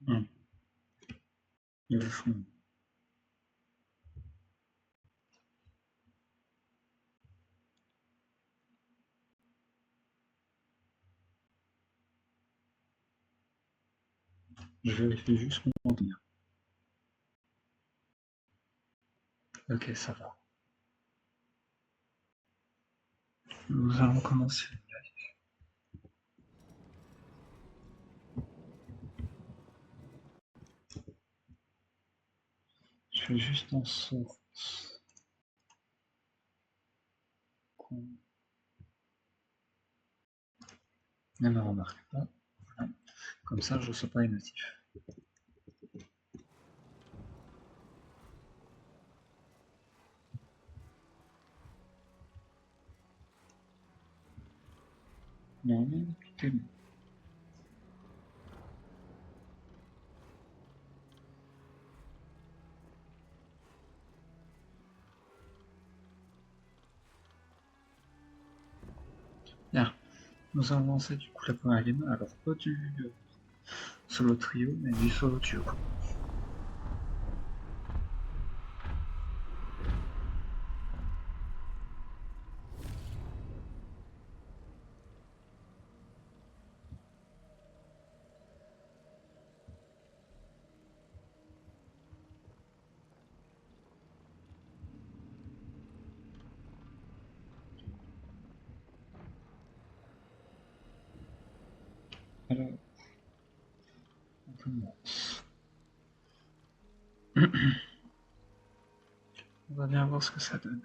Hmm. Le fond. Je vérifie juste mon contenir. Ok, ça va. Nous allons commencer. Je fais juste en sorte qu'on ne me remarque pas. Voilà. Comme ça, je ne reçois pas les notifs. Non, mais tout est bon. Bien. Nous allons lancer du coup la première game. Alors, pas du solo trio, mais du solo duo. Alors, on commence. On va bien voir ce que ça donne.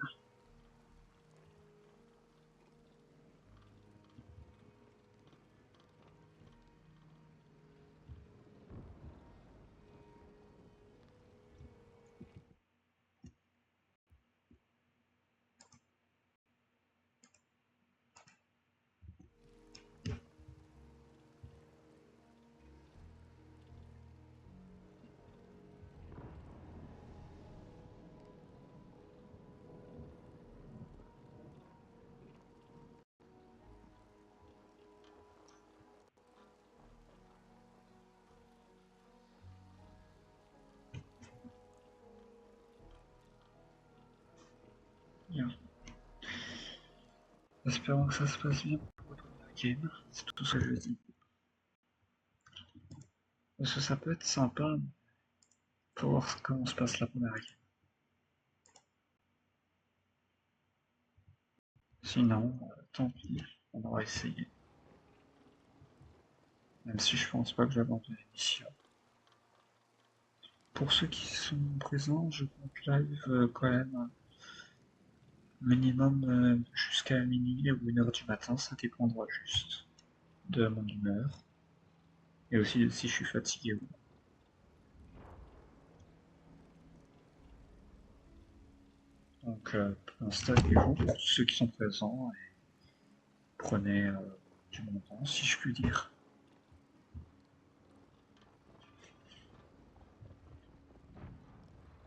Bien. Espérons que ça se passe bien pour la première game. C'est tout ce que je dis. Parce que ça peut être sympa pour voir comment se passe la première game. Sinon, tant pis, on aura essayé. Même si je pense pas que j'abandonne l'émission. Pour ceux qui sont présents, je compte live quand même minimum jusqu'à minuit ou 1 heure du matin, ça dépendra juste de mon humeur et aussi de si je suis fatigué ou non. Donc installez-vous pour ceux qui sont présents et prenez du bon temps, si je puis dire.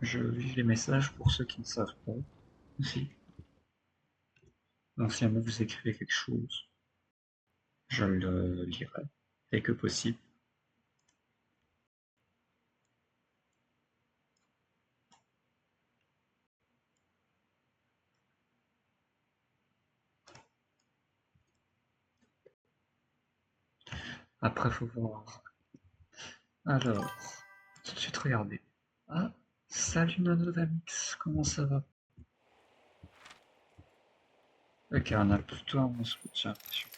Je lis les messages pour ceux qui ne savent pas aussi. Donc si jamais vous écrivez quelque chose, je le lirai dès que possible. Après, faut voir. Alors, tout de suite regarder. Ah, salut Nanodamix, comment ça va? Ok, on a plutôt un bon spot, j'ai l'impression.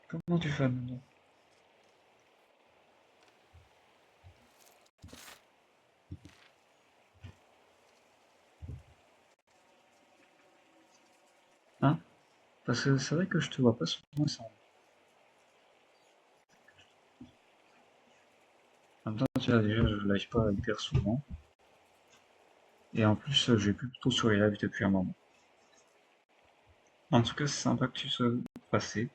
Comment tu fais, Nono? Hein? Parce que c'est vrai que je te vois pas souvent ça. En même temps, tu vois, déjà, je live pas hyper souvent. Et en plus, j'ai plus plutôt sur les lives depuis un moment. En tout cas, c'est sympa que tu sois passé.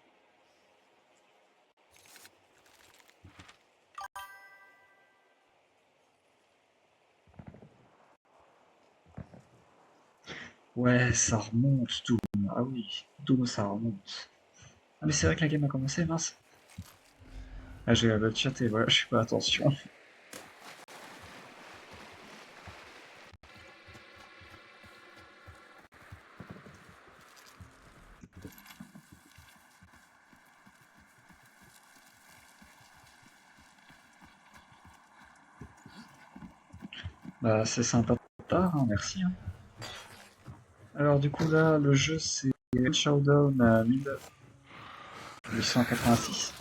Ouais, ça remonte, Doom. Ah oui, Doom, ça remonte. Ah mais c'est vrai que la game a commencé, mince. Ah, j'ai le chat et voilà, je fais pas attention. Bah, c'est sympa de ta part, hein, merci, hein. Alors, du coup, là, le jeu, c'est Showdown à 1886.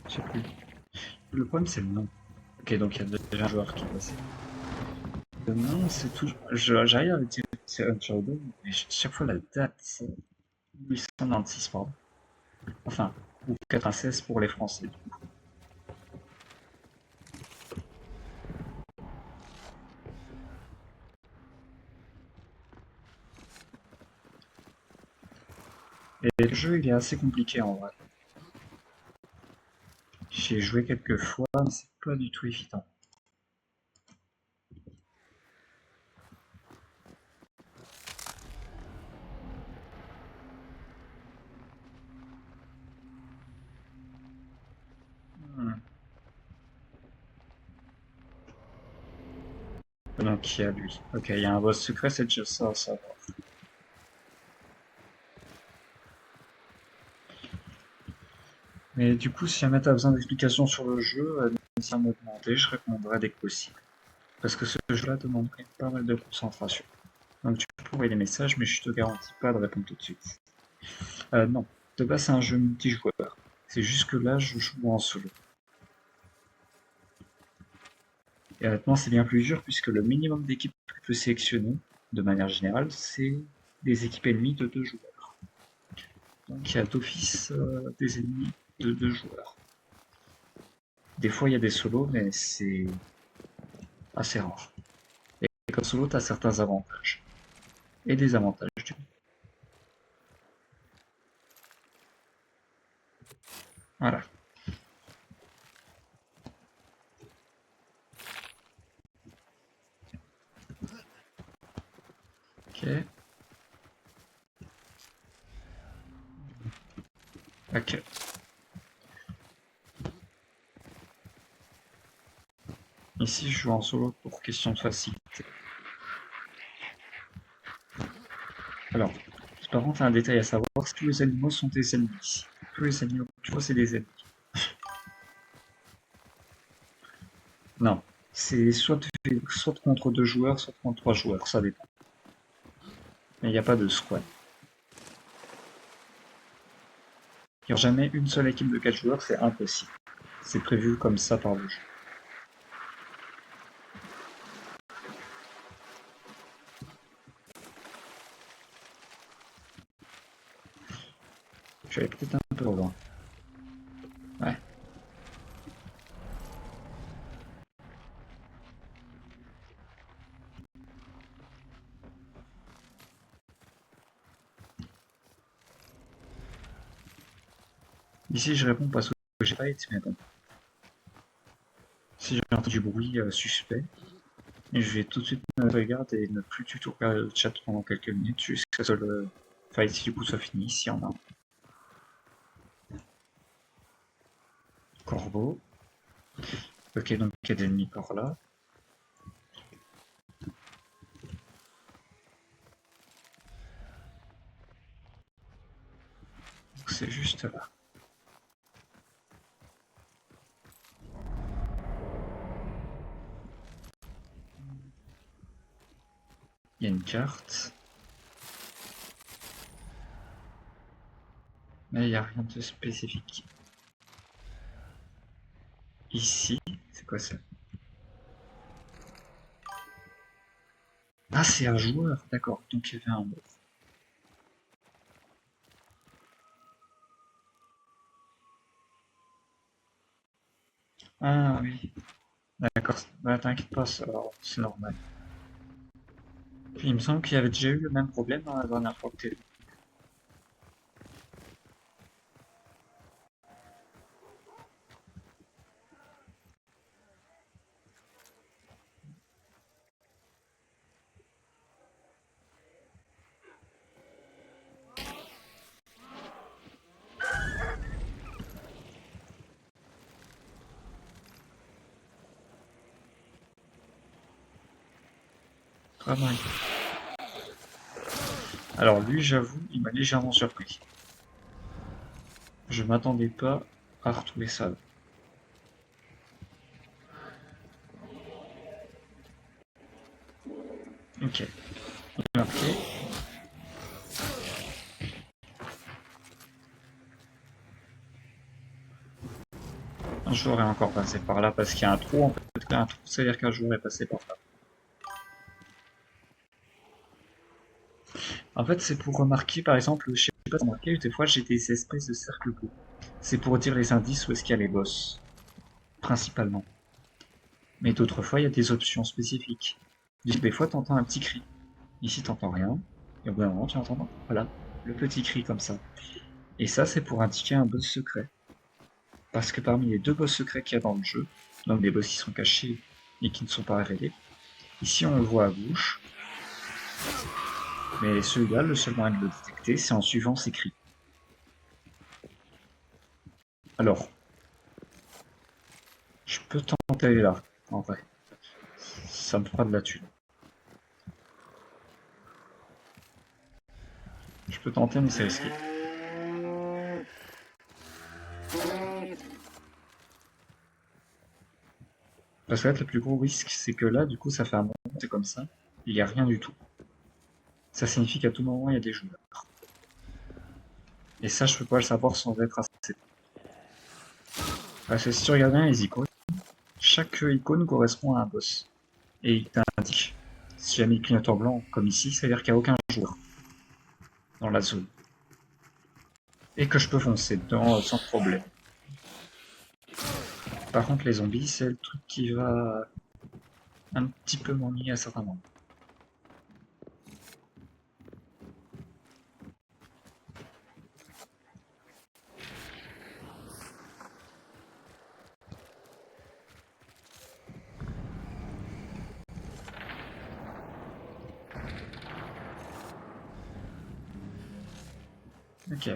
Je sais plus. Le problème, c'est le nom. Ok, donc il y a déjà un joueur qui est passé. Le nom, c'est tout. J'arrive à dire que c'est Unshrouded, mais chaque fois la date, c'est 1896, pardon. Enfin, ou 96 pour les Français. Et le jeu, il est assez compliqué en vrai. J'ai joué quelques fois, mais c'est pas du tout évident. Hmm. Donc il y a lui. Ok, il y a un boss secret, c'est déjà ça, ça va. Mais du coup, si jamais t'as besoin d'explications sur le jeu, n'hésite pas à me demander, je répondrai dès que possible. Parce que ce jeu-là demande quand même pas mal de concentration. Donc tu peux envoyer des messages, mais je te garantis pas de répondre tout de suite. Non, de base c'est un jeu multijoueur. C'est juste que là je joue en solo. Et honnêtement c'est bien plus dur puisque le minimum d'équipes que tu peux sélectionner, de manière générale, c'est des équipes ennemies de 2 joueurs. Donc il y a d'office des ennemis de 2 joueurs. Des fois il y a des solos, mais c'est assez rare. Et comme solo, tu as certains avantages. Et des avantages du coup. Voilà. Ok. Ok. Ici je joue en solo pour question de facilité. Alors, par contre, un détail à savoir, si tous les animaux sont des ennemis. Tous les animaux que tu vois, c'est des ennemis. Non, c'est soit contre 2 joueurs, soit contre 3 joueurs, ça dépend. Mais il n'y a pas de squad. Il n'y a jamais une seule équipe de 4 joueurs, c'est impossible. C'est prévu comme ça par le jeu. Je vais peut-être un peu loin. Ouais. Ici, je réponds parce que j'ai pas été, mais bon. Si j'ai entendu du bruit suspect, je vais tout de suite me regarder et ne plus du tout regarder le chat pendant quelques minutes jusqu'à ce que le fight, si du coup, soit fini, s'il y en a un. Corbeau. Ok, donc il y a des ennemis par là. Donc c'est juste là. Il y a une carte, mais il n'y a rien de spécifique. Ici, c'est quoi ça? Ah, c'est un joueur, d'accord. Donc il y avait un mot. Ah oui, d'accord. Bah, t'inquiète pas, c'est normal. Puis, il me semble qu'il y avait déjà eu le même problème dans la dernière fois que t'es. Ah Marie. Alors lui, j'avoue, il m'a légèrement surpris. Je m'attendais pas à retrouver ça. Ok, marqué. Un joueur est encore passé par là parce qu'il y a un trou. En fait, un trou, c'est-à-dire qu'un joueur est passé par là. En fait, c'est pour remarquer, par exemple, je sais pas si vous remarqué, des fois j'ai des espèces de cercles bleus. C'est pour dire les indices où est-ce qu'il y a les boss, principalement. Mais d'autres fois, il y a des options spécifiques. Des fois, tu entends un petit cri. Ici, t'entends rien. Et au bout d'un moment, tu entends, voilà, le petit cri comme ça. Et ça, c'est pour indiquer un boss secret. Parce que parmi les deux boss secrets qu'il y a dans le jeu, donc des boss qui sont cachés et qui ne sont pas révélés, ici on le voit à gauche, mais celui-là, le seul moyen de le détecter, c'est en suivant ses cris. Alors, je peux tenter aller là, en vrai. Ça me fera de la thune. Je peux tenter, mais c'est risqué. Parce que là, le plus gros risque, c'est que là, du coup, ça fait un moment, c'est comme ça, il n'y a rien du tout. Ça signifie qu'à tout moment, il y a des joueurs. Et ça, je peux pas le savoir sans être assez. Parce que si tu regardes bien les icônes, chaque icône correspond à un boss. Et il t'indique. Si jamais il clignote en blanc, comme ici, c'est-à-dire qu'il n'y a aucun joueur dans la zone. Et que je peux foncer dedans sans problème. Par contre, les zombies, c'est le truc qui va un petit peu m'ennuyer à certains moments. Ok,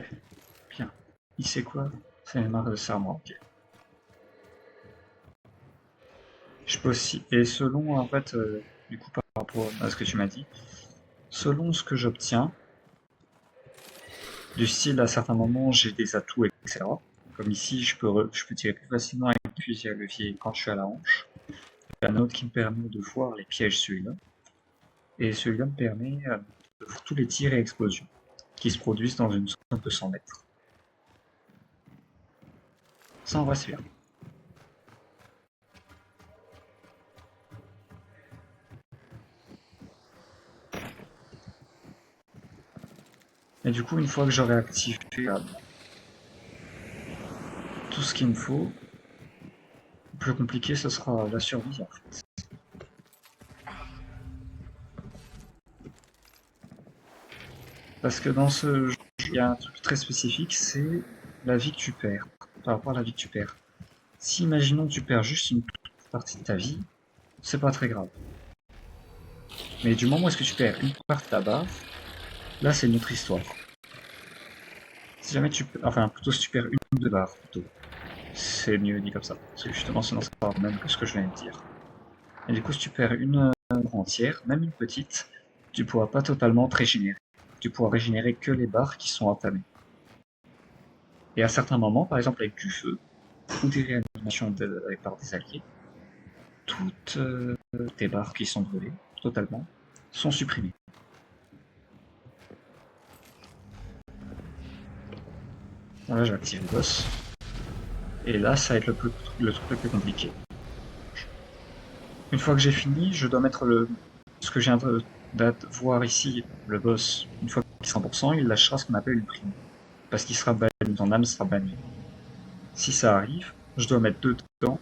bien. Il sait quoi? C'est une marque de serment, ok. Je peux aussi. Et selon, en fait, du coup, par rapport à ce que tu m'as dit, selon ce que j'obtiens, du style à certains moments j'ai des atouts, etc. Comme ici, je peux tirer plus facilement avec un fusil à levier quand je suis à la hanche. Il y a un autre qui me permet de voir les pièges, celui-là. Et celui-là me permet de voir tous les tirs et explosions qui se produisent dans une zone de 100 mètres. Ça, en vrai, c'est bien. Et du coup, une fois que j'aurai activé tout ce qu'il me faut, le plus compliqué, ce sera la survie, en fait. Parce que dans ce jeu, il y a un truc très spécifique, c'est la vie que tu perds. Par rapport à la vie que tu perds. Si, imaginons, tu perds juste une toute partie de ta vie, c'est pas très grave. Mais du moment où est-ce que tu perds une partie de ta barre, là, c'est une autre histoire. Si jamais tu... Enfin, plutôt si tu perds une ou deux barres, plutôt. C'est mieux dit comme ça. Parce que justement, sinon, ça sera même que ce que je viens de dire. Et du coup, si tu perds une entière, même une petite, tu pourras pas totalement te régénérer. Tu pourras régénérer que les barres qui sont entamées. Et à certains moments, par exemple avec du feu, ou des réanimations par des alliés, toutes tes barres qui sont brûlées, totalement, sont supprimées. Bon, là, j'active le boss. Et là, ça va être le truc le plus compliqué. Une fois que j'ai fini, je dois mettre ce que je viens de voir ici, le boss. Une fois qu'il est 100%, il lâchera ce qu'on appelle une prime. Parce qu'il sera banni, ton âme sera bannie. Si ça arrive, je dois mettre dedans,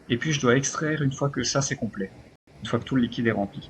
et puis je dois extraire une fois que ça c'est complet. Une fois que tout le liquide est rempli.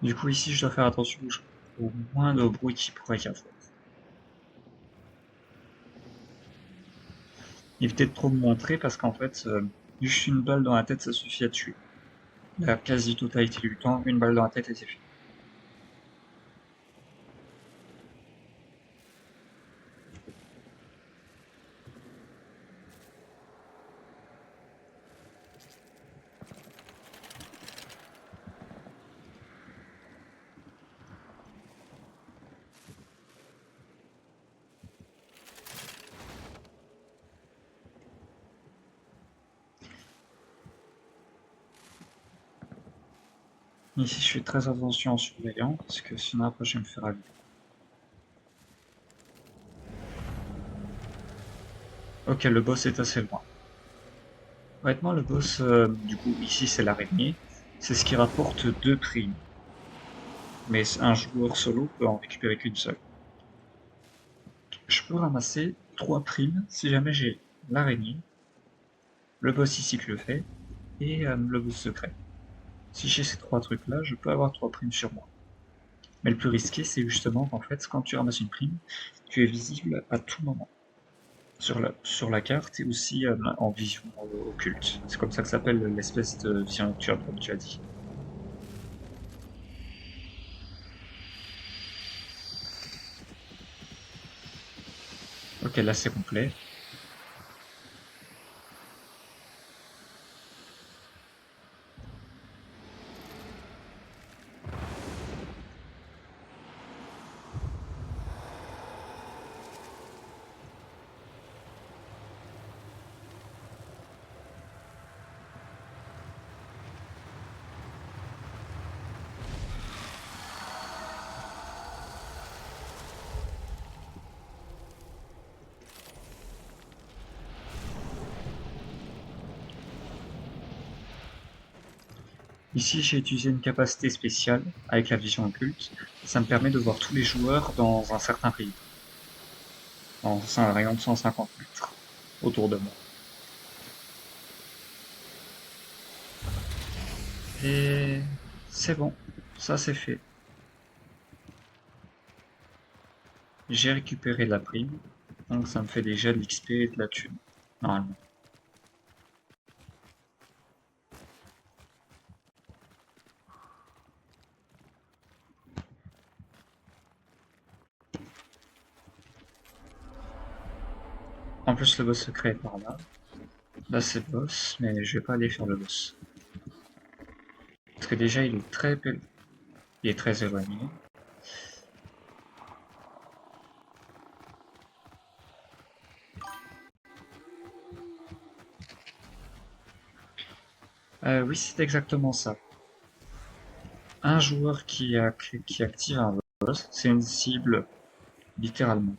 Du coup, ici, je dois faire attention au moindre bruit qui pourrait y avoir. Éviter de trop me montrer parce qu'en fait, juste une balle dans la tête, ça suffit à tuer. La quasi-totalité du temps, une balle dans la tête et c'est fini. Ici, je fais très attention en surveillant parce que sinon après, je vais me faire allumer. Ok, le boss est assez loin. Honnêtement, le boss, du coup, ici, c'est l'araignée. C'est ce qui rapporte 2 primes. Mais un joueur solo peut en récupérer qu'une seule. Je peux ramasser 3 primes si jamais j'ai l'araignée, le boss ici que le fait, et le boss secret. Si j'ai ces 3 trucs là, je peux avoir 3 primes sur moi. Mais le plus risqué, c'est justement qu'en fait, quand tu ramasses une prime, tu es visible à tout moment sur la carte et aussi en vision occulte. C'est comme ça que s'appelle l'espèce de vision nocturne, comme tu as dit. Ok, là c'est complet. Ici, j'ai utilisé une capacité spéciale avec la vision occulte. Ça me permet de voir tous les joueurs dans un certain rayon, dans un rayon de 150 mètres autour de moi. Et c'est bon, ça c'est fait. J'ai récupéré la prime, donc ça me fait déjà de l'XP et de la thune, normalement. En plus, le boss secret est par là. Là, c'est le boss, mais je vais pas aller faire le boss. Parce que déjà, il est très éloigné. Oui, c'est exactement ça. Un joueur qui active un boss, c'est une cible, littéralement.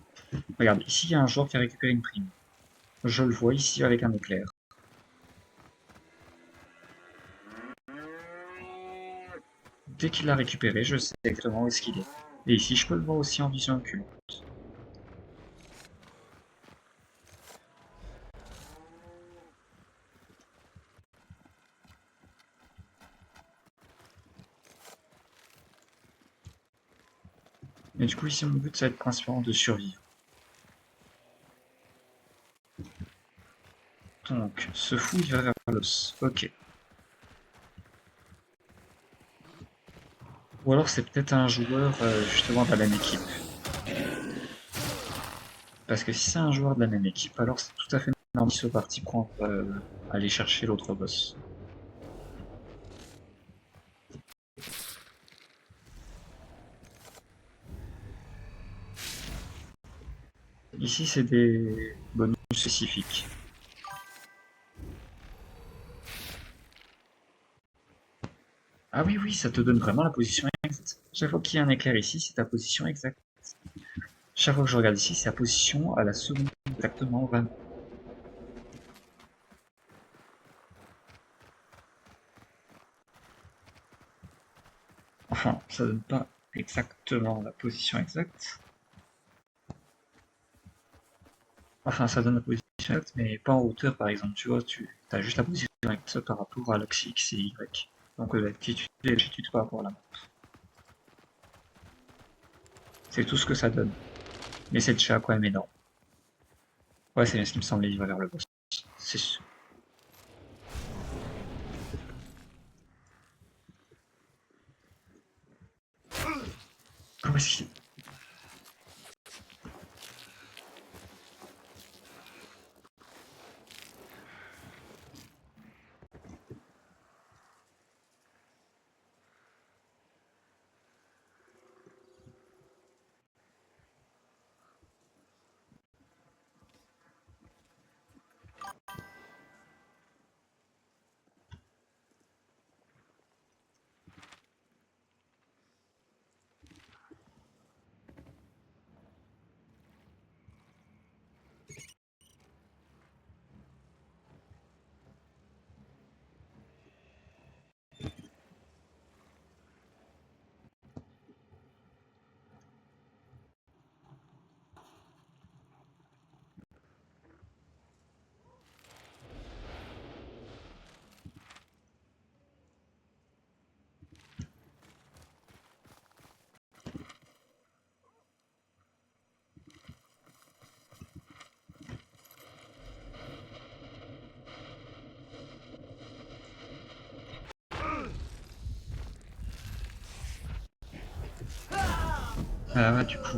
Regarde, ici, il y a un joueur qui a récupéré une prime. Je le vois ici avec un éclair. Dès qu'il l'a récupéré, je sais exactement où est-ce qu'il est. Et ici, je peux le voir aussi en vision occulte. Mais du coup, ici, mon but, ça va être principalement de survivre. Donc, ce fou, il va vers l'os. Ok. Ou alors, c'est peut-être un joueur, justement, de la même équipe. Parce que si c'est un joueur de la même équipe, alors c'est tout à fait normal qu'il soit parti prendre, aller chercher l'autre boss. Ici, c'est des bonus spécifiques. Ah oui, oui, ça te donne vraiment la position exacte. Chaque fois qu'il y a un éclair ici, c'est ta position exacte. Chaque fois que je regarde ici, c'est la position à la seconde exactement, vraiment. Enfin, ça donne pas exactement la position exacte. Enfin, ça donne la position exacte, mais pas en hauteur, par exemple. Tu vois, tu as juste la position exacte par rapport à l'axe X et Y. Donc l'altitude et l'altitude par rapport à la map. C'est tout ce que ça donne. Mais cette chat quand même énorme. Ouais, c'est bien ce qui me semblait, il va vers le boss. C'est sûr. Comment est-ce qu'il... Ah ouais, du coup...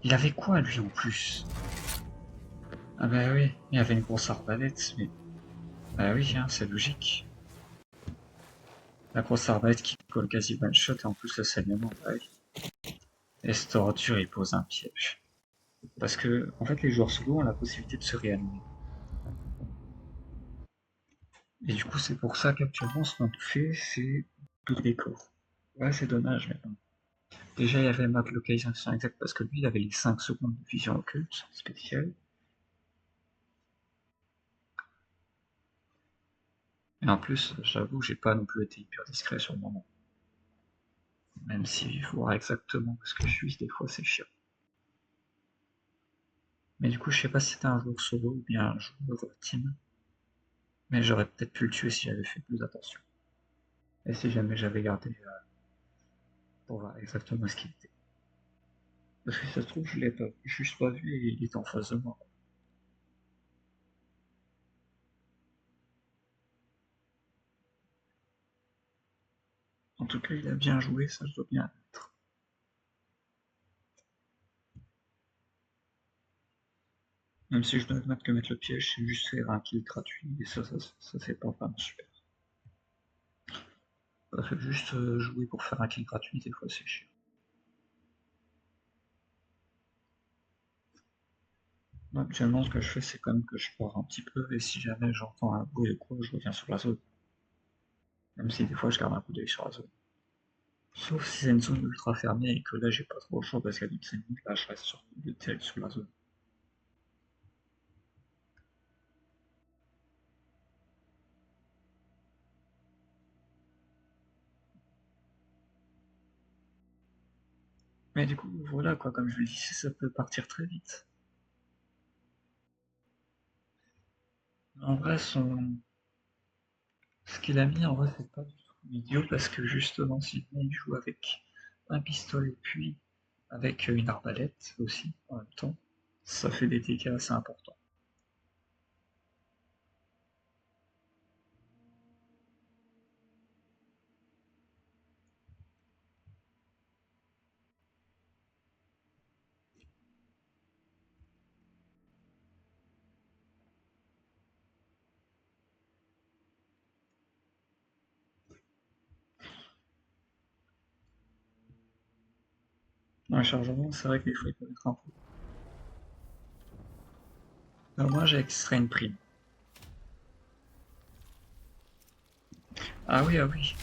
Il avait quoi, lui, en plus? Ah bah oui, il avait une grosse arbalète, mais... Bah oui, hein, c'est logique. La grosse arbalète qui colle quasi one-shot, et en plus le saignement, bah oui. Et cette ordure, il pose un piège. Parce que, en fait, les joueurs solo ont la possibilité de se réanimer. Et du coup, c'est pour ça qu'actuellement, ce qu'on fait, c'est tout le décor. Ouais, c'est dommage, mais bon. Déjà, il y avait Map Localisation Exact parce que lui, il avait les 5 secondes de vision occulte spéciale. Et en plus, j'avoue, j'ai pas non plus été hyper discret sur le moment. Même si voir exactement où est-ce que je suis, des fois, c'est chiant. Mais du coup, je sais pas si c'était un joueur solo ou bien un joueur team. Mais j'aurais peut-être pu le tuer si j'avais fait plus attention. Et si jamais j'avais gardé pour voir exactement ce qu'il était. Parce que si ça se trouve, je l'ai pas juste pas vu et il était en face de moi. En tout cas, il a bien joué, ça je dois bien admettre. Même si je dois admettre que mettre le piège, c'est juste faire un kill gratuit, et ça c'est pas vraiment super. Ça fait juste jouer pour faire un kill gratuit, des fois c'est chiant. Habituellement, ce que je fais, c'est quand même que je pars un petit peu, et si jamais j'entends un bruit ou quoi, je reviens sur la zone. Même si des fois je garde un coup d'œil sur la zone. Sauf si c'est une zone ultra fermée et que là j'ai pas trop le choix parce qu'il y a d'autres ennemis, là je reste direct sur la zone. Mais du coup, voilà quoi, comme je le disais, ça peut partir très vite. En vrai, ce qu'il a mis, en vrai, c'est pas du tout idiot parce que justement, si il joue avec un pistolet puis avec une arbalète aussi en même temps, ça fait des dégâts assez importants. Dans les chargements, c'est vrai que des fois il peut être un peu. Alors moi j'ai extrait une prime. Ah oui, ah oui.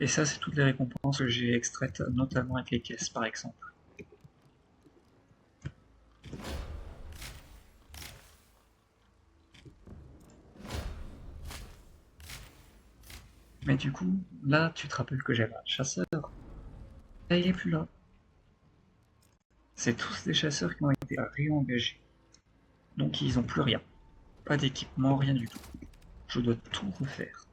Et ça, c'est toutes les récompenses que j'ai extraites, notamment avec les caisses par exemple. Mais du coup, là, tu te rappelles que j'avais un chasseur. Là, il est plus là. C'est tous des chasseurs qui ont été réengagés. Donc ils ont plus rien. Pas d'équipement, rien du tout. Je dois tout refaire.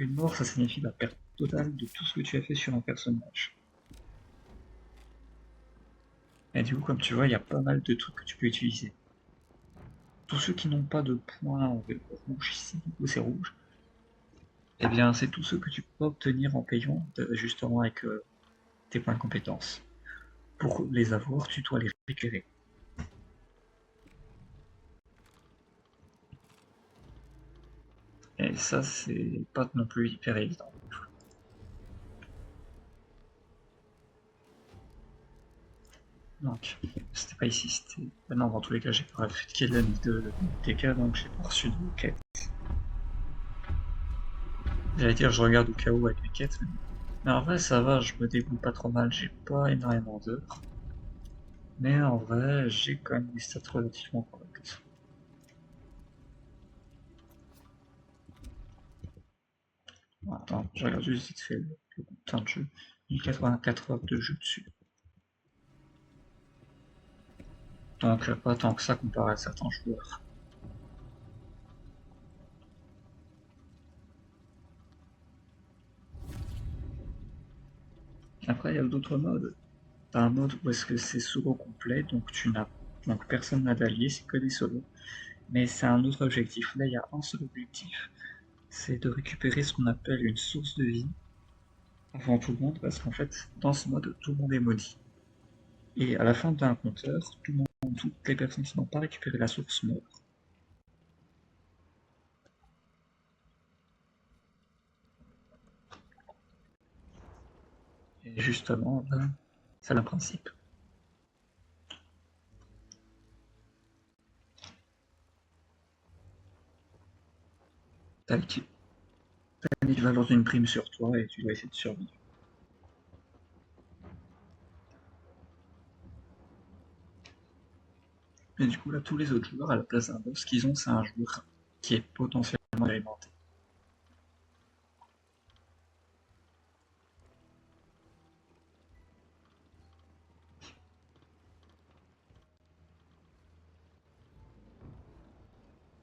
Une mort, ça signifie la perte totale de tout ce que tu as fait sur un personnage. Et du coup, comme tu vois, il y a pas mal de trucs que tu peux utiliser. Tous ceux qui n'ont pas de points en rouge ici, du coup c'est rouge, eh bien c'est tous ceux que tu peux obtenir en payant, justement avec tes points de compétence. Pour les avoir, tu dois les récupérer. Et ça, c'est pas non plus hyper évident. Donc, c'était pas ici, c'était... Non, dans tous les cas, j'ai pas fait de quête de dégâts, donc j'ai pas reçu de quête. J'allais dire, je regarde au cas où avec mes quêtes, mais en vrai, ça va, je me débrouille pas trop mal, j'ai pas énormément d'heures. Mais en vrai, j'ai quand même des stats relativement correctes. Attends, je regarde juste vite fait le temps de jeu. 1084 heures de jeu dessus. Donc pas tant que ça comparé à certains joueurs. Après, il y a d'autres modes. T'as un mode où est-ce que c'est solo complet, donc personne n'a d'alliés, c'est que des solos. Mais c'est un autre objectif. Là, il y a un seul objectif, c'est de récupérer ce qu'on appelle une source de vie avant tout le monde, parce qu'en fait, dans ce mode, tout le monde est maudit. Et à la fin d'un compteur, toutes les personnes qui n'ont pas récupéré la source meurent. Et justement, là, c'est le principe. Tac, t'as l'équivalent d'une prime sur toi et tu dois essayer de survivre. Et du coup, là, tous les autres joueurs, à la place d'un boss, ce qu'ils ont, c'est un joueur qui est potentiellement alimenté.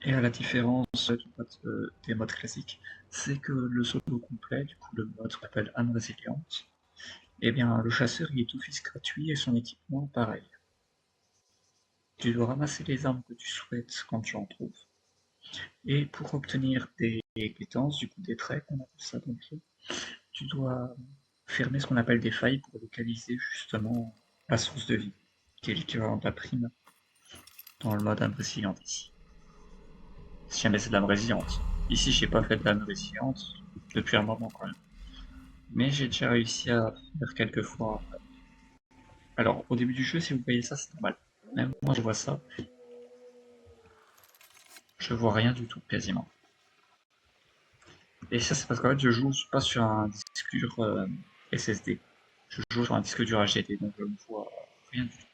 Et à la différence des modes classiques, c'est que le solo complet, du coup le mode qu'on appelle âme résiliente, eh bien le chasseur il est d'office gratuit et son équipement pareil. Tu dois ramasser les armes que tu souhaites quand tu en trouves. Et pour obtenir des compétences, du coup des traits qu'on appelle ça dans le jeu, tu dois fermer ce qu'on appelle des failles pour localiser justement la source de vie, qui est l'équivalent de la prime dans le mode âme résiliente ici. Si jamais c'est de l'âme résiliente. Ici j'ai pas fait de l'âme résiliente depuis un moment quand même. Mais j'ai déjà réussi à faire quelques fois. Alors, au début du jeu, si vous voyez ça, c'est normal. Même moi, je vois ça, je vois rien du tout, quasiment. Et ça, c'est parce qu'en fait, je joue pas sur un disque dur SSD. Je joue sur un disque dur HDD, donc je ne vois rien du tout.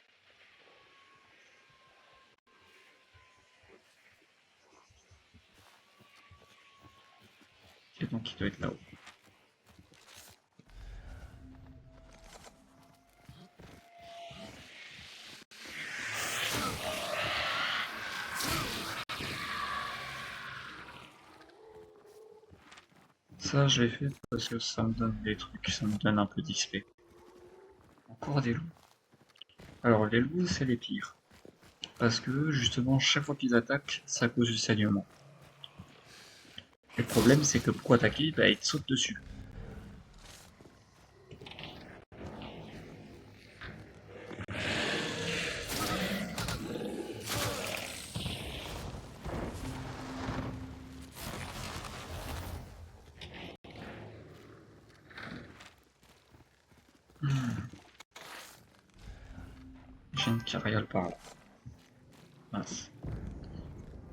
Et donc, il doit être là-haut. Ça, je l'ai fait parce que ça me donne des trucs, ça me donne un peu d'XP. Encore des loups. Alors, les loups, c'est les pires. Parce que, justement, chaque fois qu'ils attaquent, ça cause du saignement. Et le problème, c'est que pour attaquer, bah, ils te sautent dessus. J'ai une carriole par là. Mince.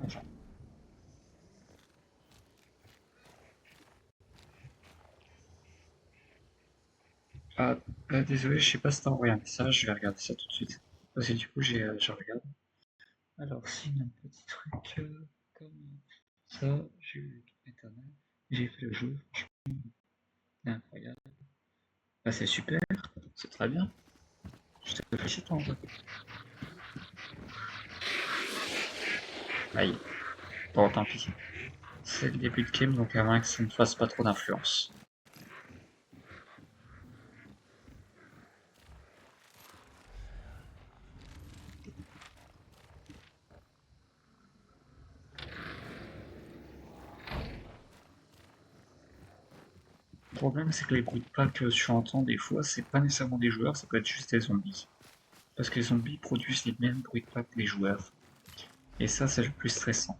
Enfin. Ah, désolé, je sais pas si t'as envoyé un message, je vais regarder ça tout de suite. Parce que du coup, je regarde. Alors, signe un petit truc comme ça, j'ai eu internet, j'ai fait le jeu, franchement, c'est incroyable. Bah, c'est super, c'est très bien. Je te félicite en jeu. Aïe, bon, tant pis. C'est le début de game, donc à moins que ça ne fasse pas trop d'influence. Le problème, c'est que les bruits de pas que tu entends des fois, c'est pas nécessairement des joueurs, ça peut être juste des zombies. Parce que les zombies produisent les mêmes bruits de pas que les joueurs. Et ça, c'est le plus stressant.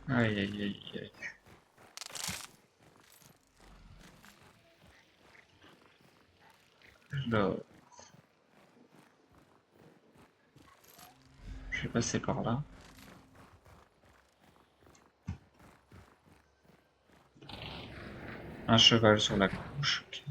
Aïe aïe aïe aïe. Là, je vais passer par là. Un cheval sur la gauche, ok.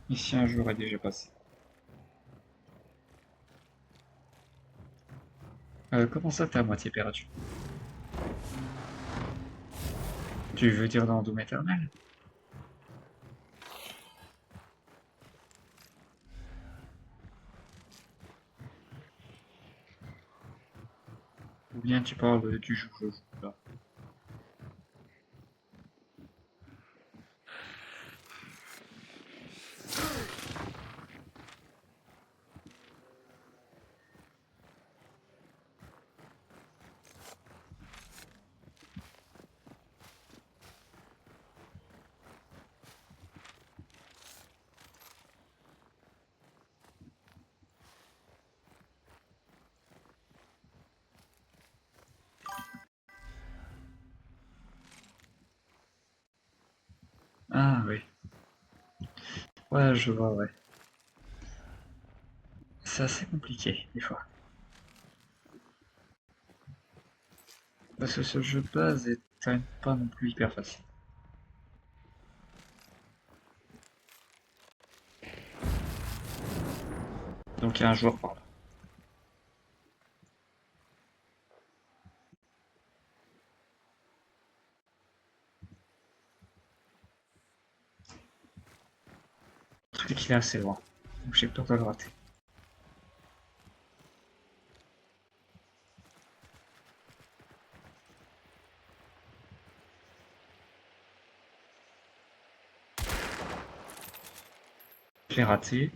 Ici, un joueur est déjà passé. Comment ça, t'es à moitié perdu? Tu veux dire dans Doom Eternal? Ou bien tu parles du jeu que je joue là? Ah oui. Ouais, je vois, ouais. C'est assez compliqué, des fois. Parce que ce jeu de base est quand même pas non plus hyper facile. Donc il y a un joueur par là. Le truc il est assez loin. Donc j'ai peur de le rater. Je l'ai raté.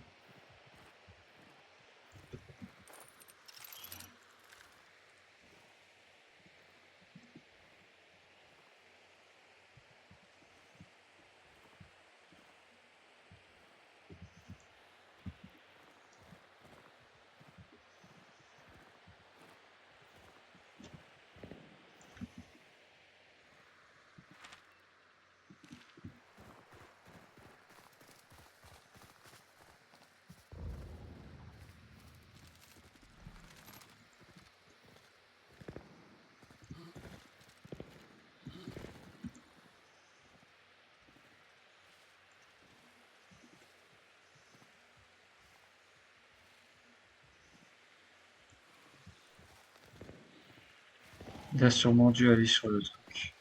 Il a sûrement dû aller sur le truc.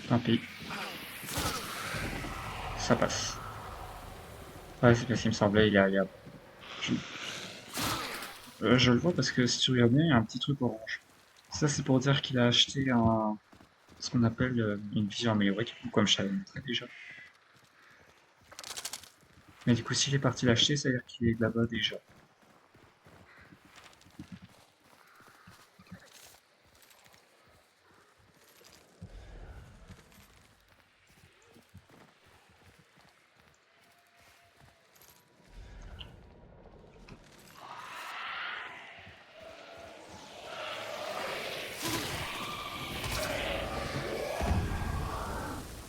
Tant pis, ça passe. Ouais, c'est parce qu'il me semblait, il est arrivé. Je, je le vois parce que si tu regardes bien, il y a un petit truc orange. Ça, c'est pour dire qu'il a acheté ce qu'on appelle une vision améliorée, comme je t'avais montré déjà. Mais du coup, s'il est parti l'acheter, ça veut dire qu'il est là-bas déjà.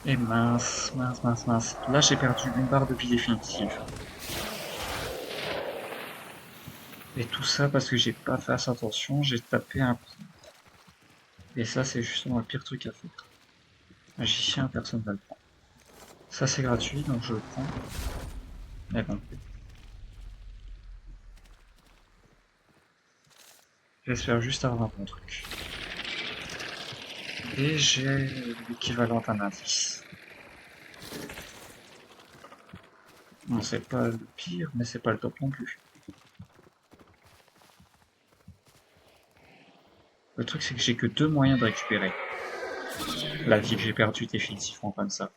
Et mince, mince, mince, mince. Là, j'ai perdu une barre de vie définitive. Et tout ça parce que j'ai pas fait assez attention, j'ai tapé un coup. Et ça, c'est justement le pire truc à faire. Magicien, personne ne va le prendre. Ça, c'est gratuit, donc je le prends. Mais bon. J'espère juste avoir un bon truc. Et j'ai l'équivalent d'un indice. Non, c'est pas le pire, mais c'est pas le top non plus. Le truc, c'est que j'ai que deux moyens de récupérer la vie que j'ai perdue définitivement comme ça.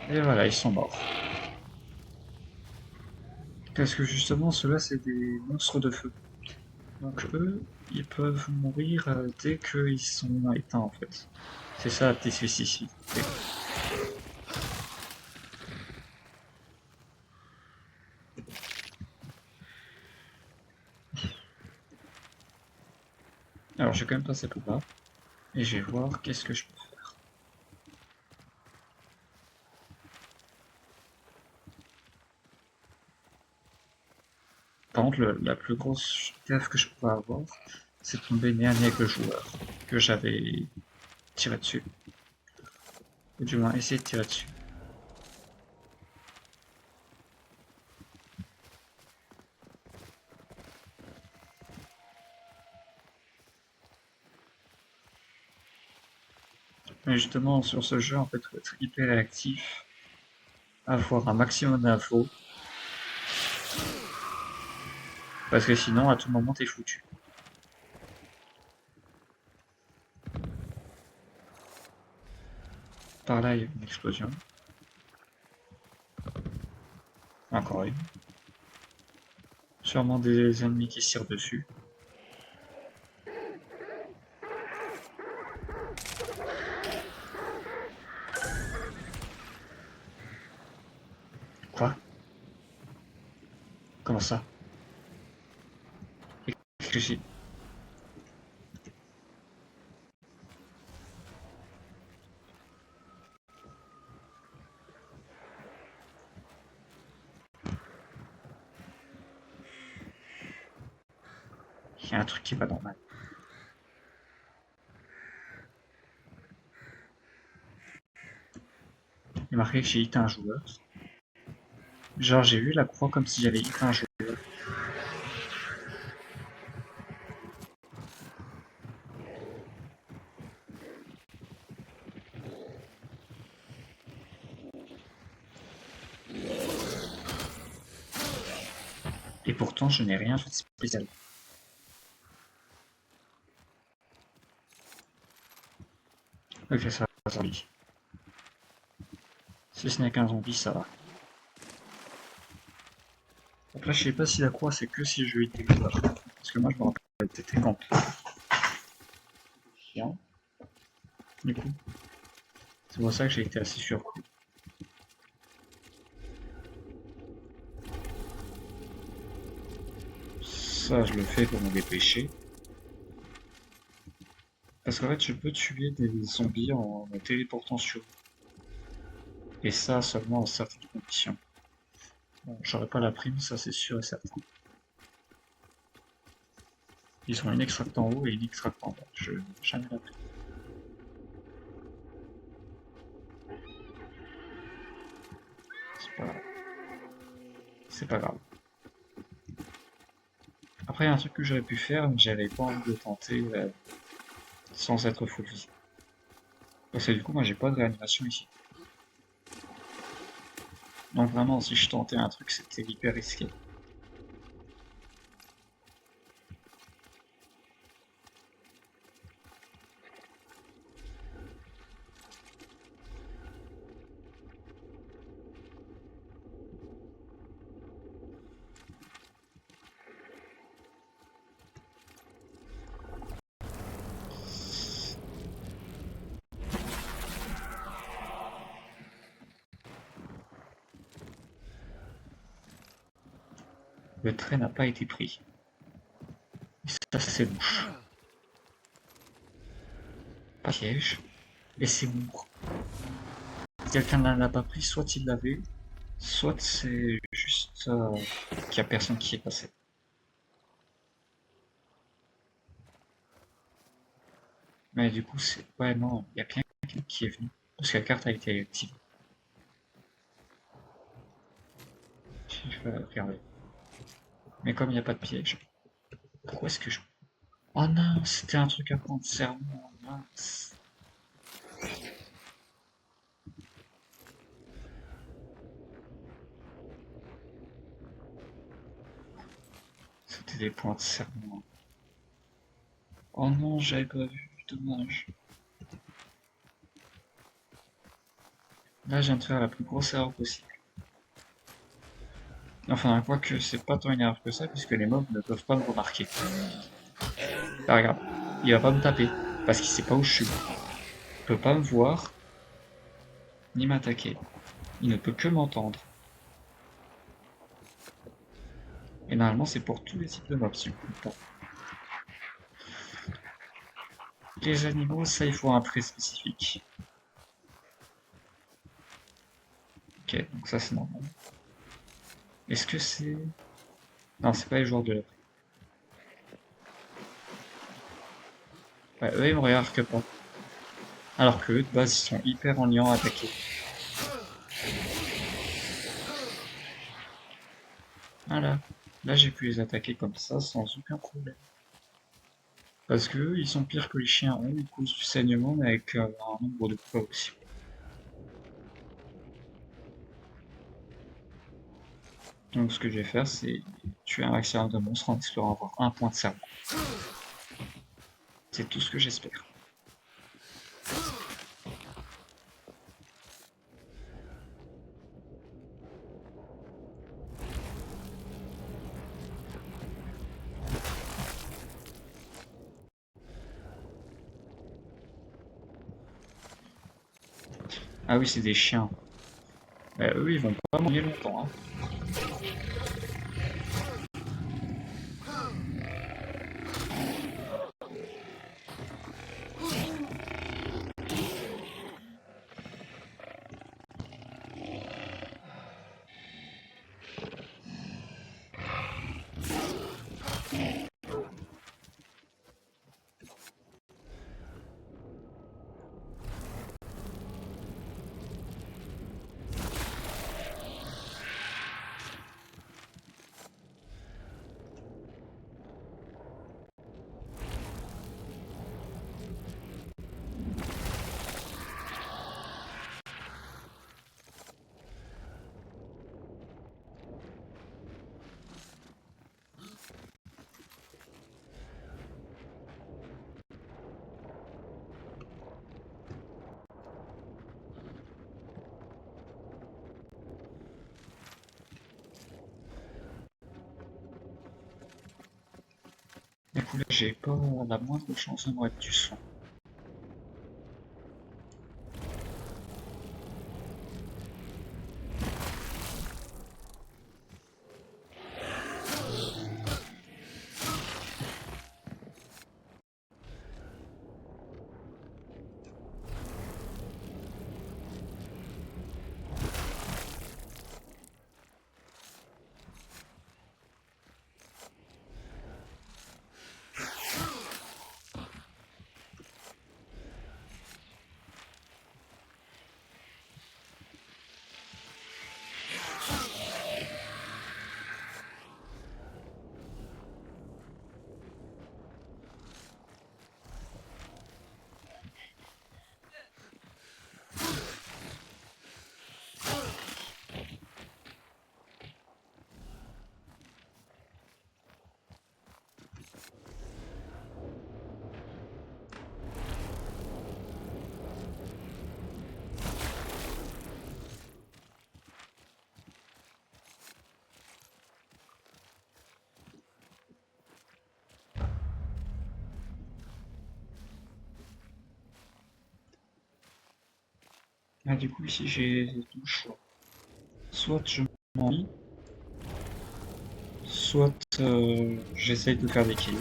Et voilà, ils sont morts. Parce que justement, ceux-là, c'est des monstres de feu. Donc eux, ils peuvent mourir dès qu'ils sont éteints en fait. C'est ça la petite spécificité. Alors je vais quand même passer par là. Et je vais voir qu'est-ce que je peux faire. Par contre, la plus grosse gaffe que je pourrais avoir, c'est de tomber nez à nez avec le joueur que j'avais tiré dessus. Ou du moins essayer de tirer dessus. Mais justement, sur ce jeu, en fait, il faut être hyper réactif, avoir un maximum d'infos, parce que sinon, à tout moment, t'es foutu. Par là, il y a une explosion. Encore une. Sûrement des ennemis qui se tirent dessus. Quoi? Comment ça? Qu'est-ce que j'ai? Il y a un truc qui va normal. Il est marqué que j'ai hité un joueur. Genre, j'ai vu la croix comme si j'avais hité un joueur. Et pourtant, je n'ai rien fait de spécial. Ok, ça va, zombie. Si ce n'est qu'un zombie, ça va. Après, je sais pas si la croix, c'est que si je hite des joueurs. Parce que moi, je me rappelle, c'était quand chiant. Du coup, c'est pour ça que j'ai été assez surpris. Ça, je le fais pour me dépêcher. Parce qu'en fait, je peux tuer des zombies en me téléportant sur eux. Et ça seulement dans certaines conditions. Bon, j'aurais pas la prime, ça c'est sûr et certain. Ils ont une extract en haut et une extract en bas. Je n'ai jamais la prime. C'est pas grave. C'est pas grave. Après, il y a un truc que j'aurais pu faire, mais j'avais pas envie de tenter sans être full vie. Parce que du coup, moi j'ai pas de réanimation ici. Donc vraiment, si je tentais un truc, c'était hyper risqué. Le trait n'a pas été pris. Ça, c'est louche. Pas piège. Et c'est lourd. Si quelqu'un n'en a pas pris, soit il l'avait, soit c'est juste qu'il y a personne qui est passé. Mais du coup, c'est... Ouais, non, il y a bien quelqu'un qui est venu. Parce que la carte a été activée. Je vais regarder. Mais comme il n'y a pas de piège, pourquoi est-ce que je... Oh non, c'était un truc à prendre serment, mince. C'était des points de serment. Oh non, j'avais pas vu, dommage. Là, je viens de faire la plus grosse erreur possible. Enfin, quoique c'est pas tant une erreur que ça, puisque les mobs ne peuvent pas me remarquer. Là, regarde, il va pas me taper, parce qu'il sait pas où je suis. Il peut pas me voir, ni m'attaquer. Il ne peut que m'entendre. Et normalement, c'est pour tous les types de mobs, si je ne me trompe pas. Les animaux, ça, il faut un trait spécifique. Ok, donc ça, c'est normal. Est-ce que c'est... Non, c'est pas les joueurs de la... Ouais, eux, ils me regardent pas. Alors que eux, de base, ils sont hyper ennuyants à attaquer. Voilà. Là, j'ai pu les attaquer comme ça, sans aucun problème. Parce que eux, ils sont pires que les chiens. Eux, ils causent du saignement, mais avec un nombre de fois aussi. Donc, ce que je vais faire, c'est tuer un maximum de monstres en espérant avoir un point de cerveau. C'est tout ce que j'espère. Ah oui, c'est des chiens. Bah, eux, ils vont pas m'ennuyer longtemps, hein. Du coup, là, j'ai pas la moindre chance de me mettre du son. Ah, du coup, ici, j'ai deux choix. Soit je m'ennuie, soit j'essaye de faire des kills.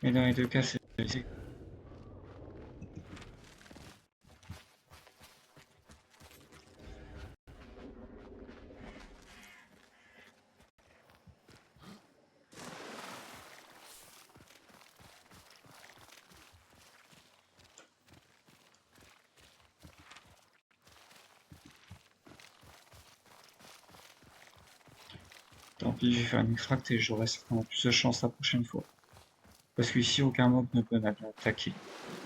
Mais dans les deux cas, c'est... Tant pis, je vais faire une extract et j'aurai certainement plus de chance la prochaine fois. Parce qu'ici, aucun mob ne peut m'attaquer.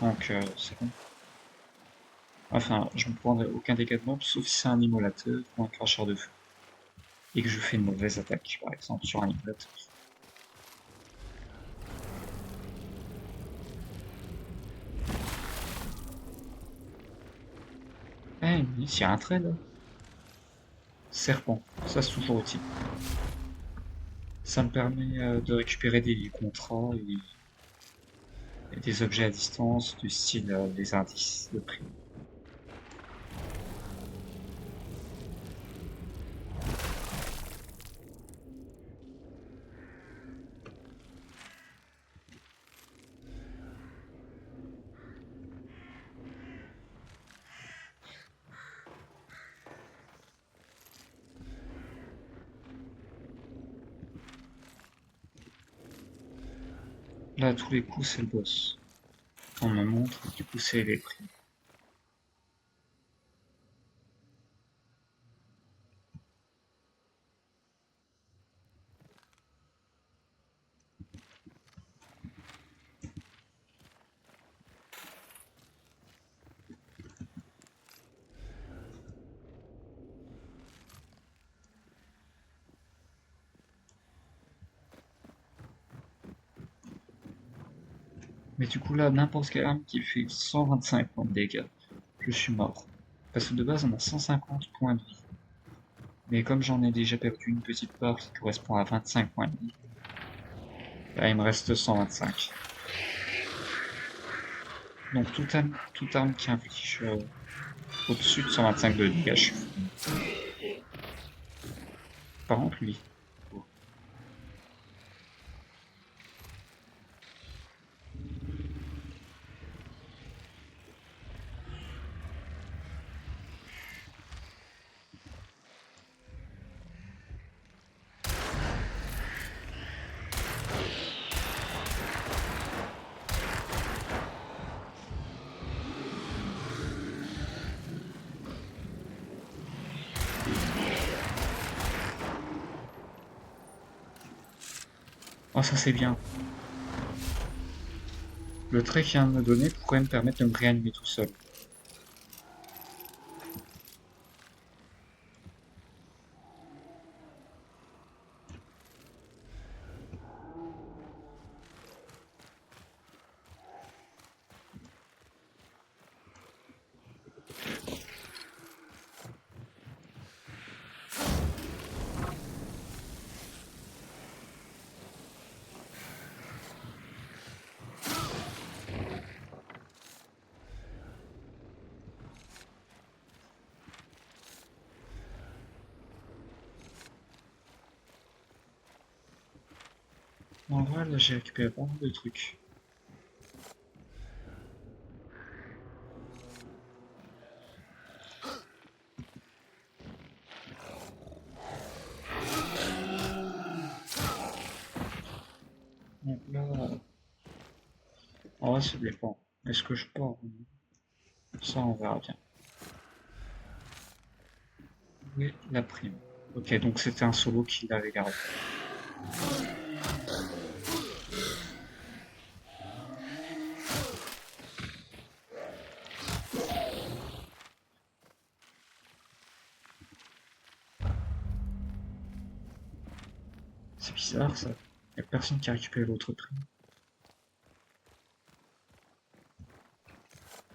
Donc, c'est bon. Enfin, je ne prendrai aucun dégât de mob, sauf si c'est un immolateur ou un cracheur de feu. Et que je fais une mauvaise attaque, par exemple, sur un immolateur. Eh, il y a un trade. Serpent, ça c'est toujours utile. Ça me permet de récupérer des contrats et des objets à distance du style des indices de prix. Là, à tous les coups, c'est le boss. On me montre, du coup, c'est les prix. Mais du coup, là, n'importe quelle arme qui fait 125 points de dégâts, je suis mort. Parce que de base, on a 150 points de vie. Mais comme j'en ai déjà perdu une petite part qui correspond à 25 points de vie, là, il me reste 125. Donc, toute arme qui inflige au-dessus de 125 de dégâts, je suis fou. Par contre, lui. Oh, ça c'est bien. Le trait qu'il vient de me donner pourrait me permettre de me réanimer tout seul. En vrai, là, j'ai récupéré pas mal de trucs. Donc là, en vrai, ça dépend. Est-ce que je pars? Ça, on verra bien. Oui, la prime. Ok, donc c'était un solo qui l'avait gardé. C'est bizarre, ça. Y a personne qui a récupéré l'autre prime.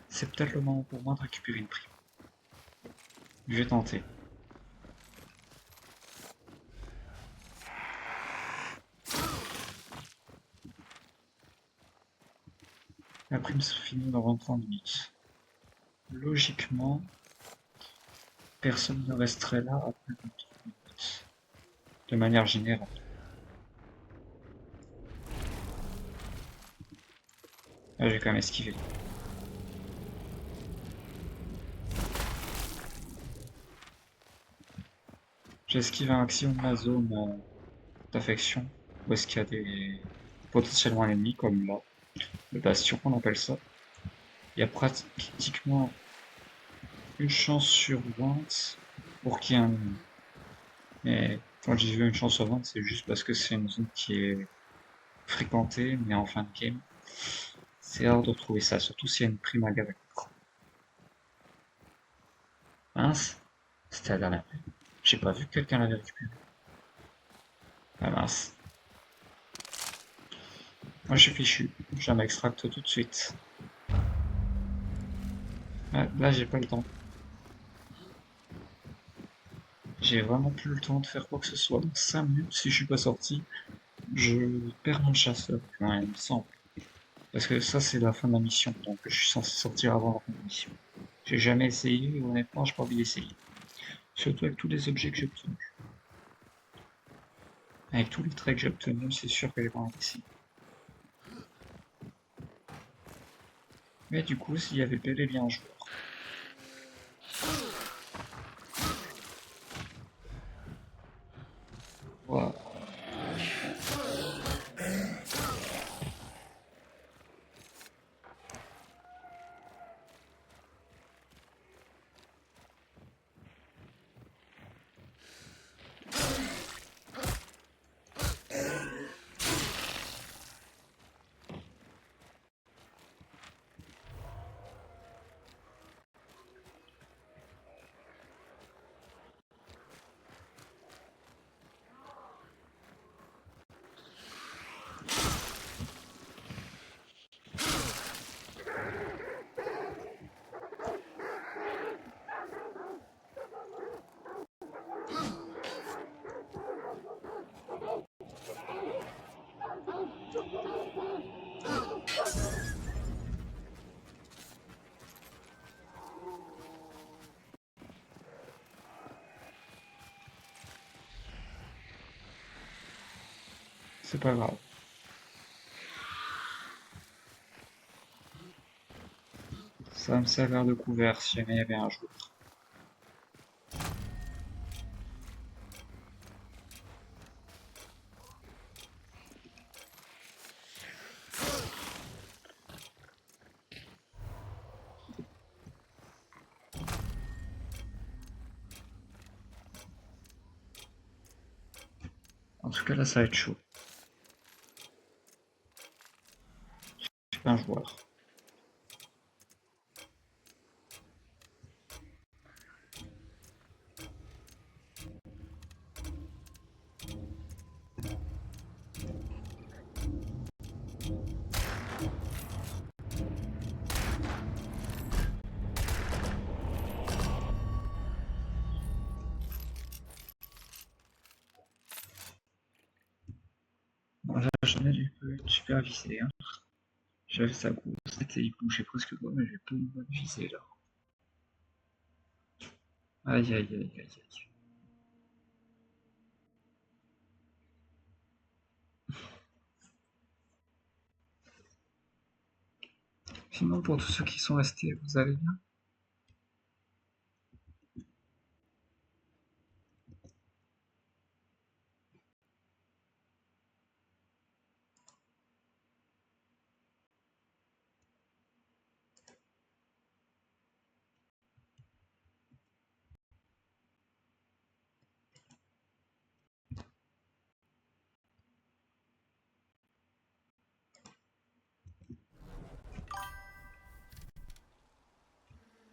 C'est peut-être le moment pour moi de récupérer une prime. Je vais tenter. La prime se finit dans 23 minutes. Logiquement, personne ne resterait là après 23 minutes. De manière générale. Là, j'ai quand même esquivé. J'esquive un maximum la zone d'affection, où est-ce qu'il y a des potentiellement ennemis, comme là, le bastion on appelle ça. Il y a pratiquement une chance sur 20 pour qu'il y ait un ennemi. Mais Quand j'ai vu une chance sur 20, c'est juste parce que c'est une zone qui est fréquentée, mais en fin de game, c'est rare de retrouver ça, surtout s'il y a une prime à gagner. Mince, c'était la dernière. J'ai pas vu que quelqu'un l'avait récupéré. Ah mince. Moi je suis fichu, je m'extracte tout de suite. Ouais, là j'ai pas le temps. J'ai vraiment plus le temps de faire quoi que ce soit. Dans 5 minutes, si je suis pas sorti, je perds mon chasseur. Ouais, il me semble. Parce que ça c'est la fin de la mission, donc je suis censé sortir avant la fin de la mission. J'ai jamais essayé, et honnêtement j'ai pas envie d'essayer. Surtout avec tous les objets que j'ai obtenus. Avec tous les traits que j'ai obtenus, c'est sûr que j'ai pas envie d'essayer. Mais du coup, s'il y avait bel et bien un joueur. Voilà. C'est pas grave. Ça va me servir de couvert si jamais il y avait un joueur. En tout cas, là, ça va être chaud. Je suis pas un joueur. Bon, là, j'en ai une super visée. Hein. J'avais sa grosse tête et il bougeait presque pas, mais j'ai pas une bonne visée là. Aïe aïe aïe aïe aïe. Sinon, pour tous ceux qui sont restés, vous allez bien?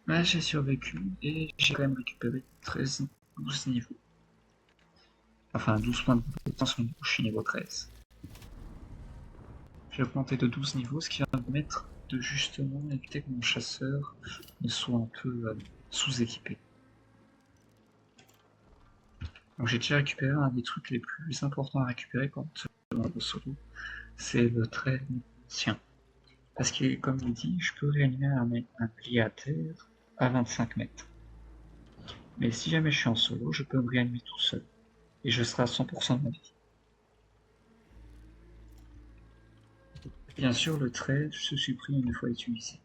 Ouais, j'ai survécu et j'ai quand même récupéré 12 niveaux. Enfin, 12 points de compétence, mais du coup, je suis niveau 13. J'ai augmenté de 12 niveaux, ce qui va me permettre de justement éviter que mon chasseur ne soit un peu sous-équipé. Donc j'ai déjà récupéré un des trucs les plus importants à récupérer quand on va au solo, c'est le trait ancien. Parce que comme il dit, je peux réanimer un allié à terre à 25 mètres. Mais si jamais je suis en solo, je peux me réanimer tout seul. Et je serai à 100% de ma vie. Bien sûr, le trait se supprime une fois utilisé.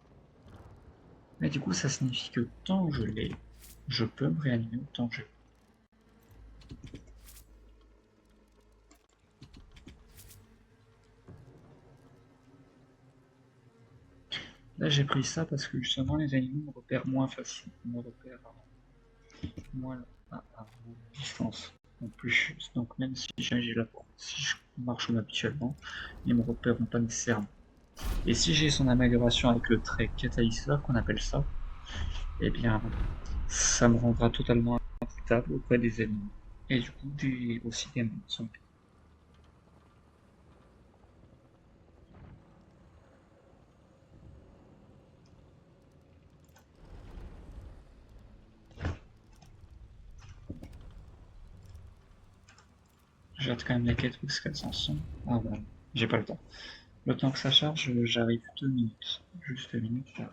Mais du coup, ça signifie que tant que je l'ai, je peux me réanimer autant que je veux. Là, j'ai pris ça parce que justement, les animaux me repèrent moins facilement, me repèrent moins à distance. Donc même si si je marche comme habituellement, ils me repèreront pas nécessairement. Et si j'ai son amélioration avec le trait catalyseur qu'on appelle ça, eh bien ça me rendra totalement intraitable auprès des ennemis. Et du coup aussi des zombies. J'arrête quand même la quête parce qu'elles en sont. Ah ouais, j'ai pas le temps. Le temps que ça charge, j'arrive 2 minutes. Juste 2 minutes, j'arrive.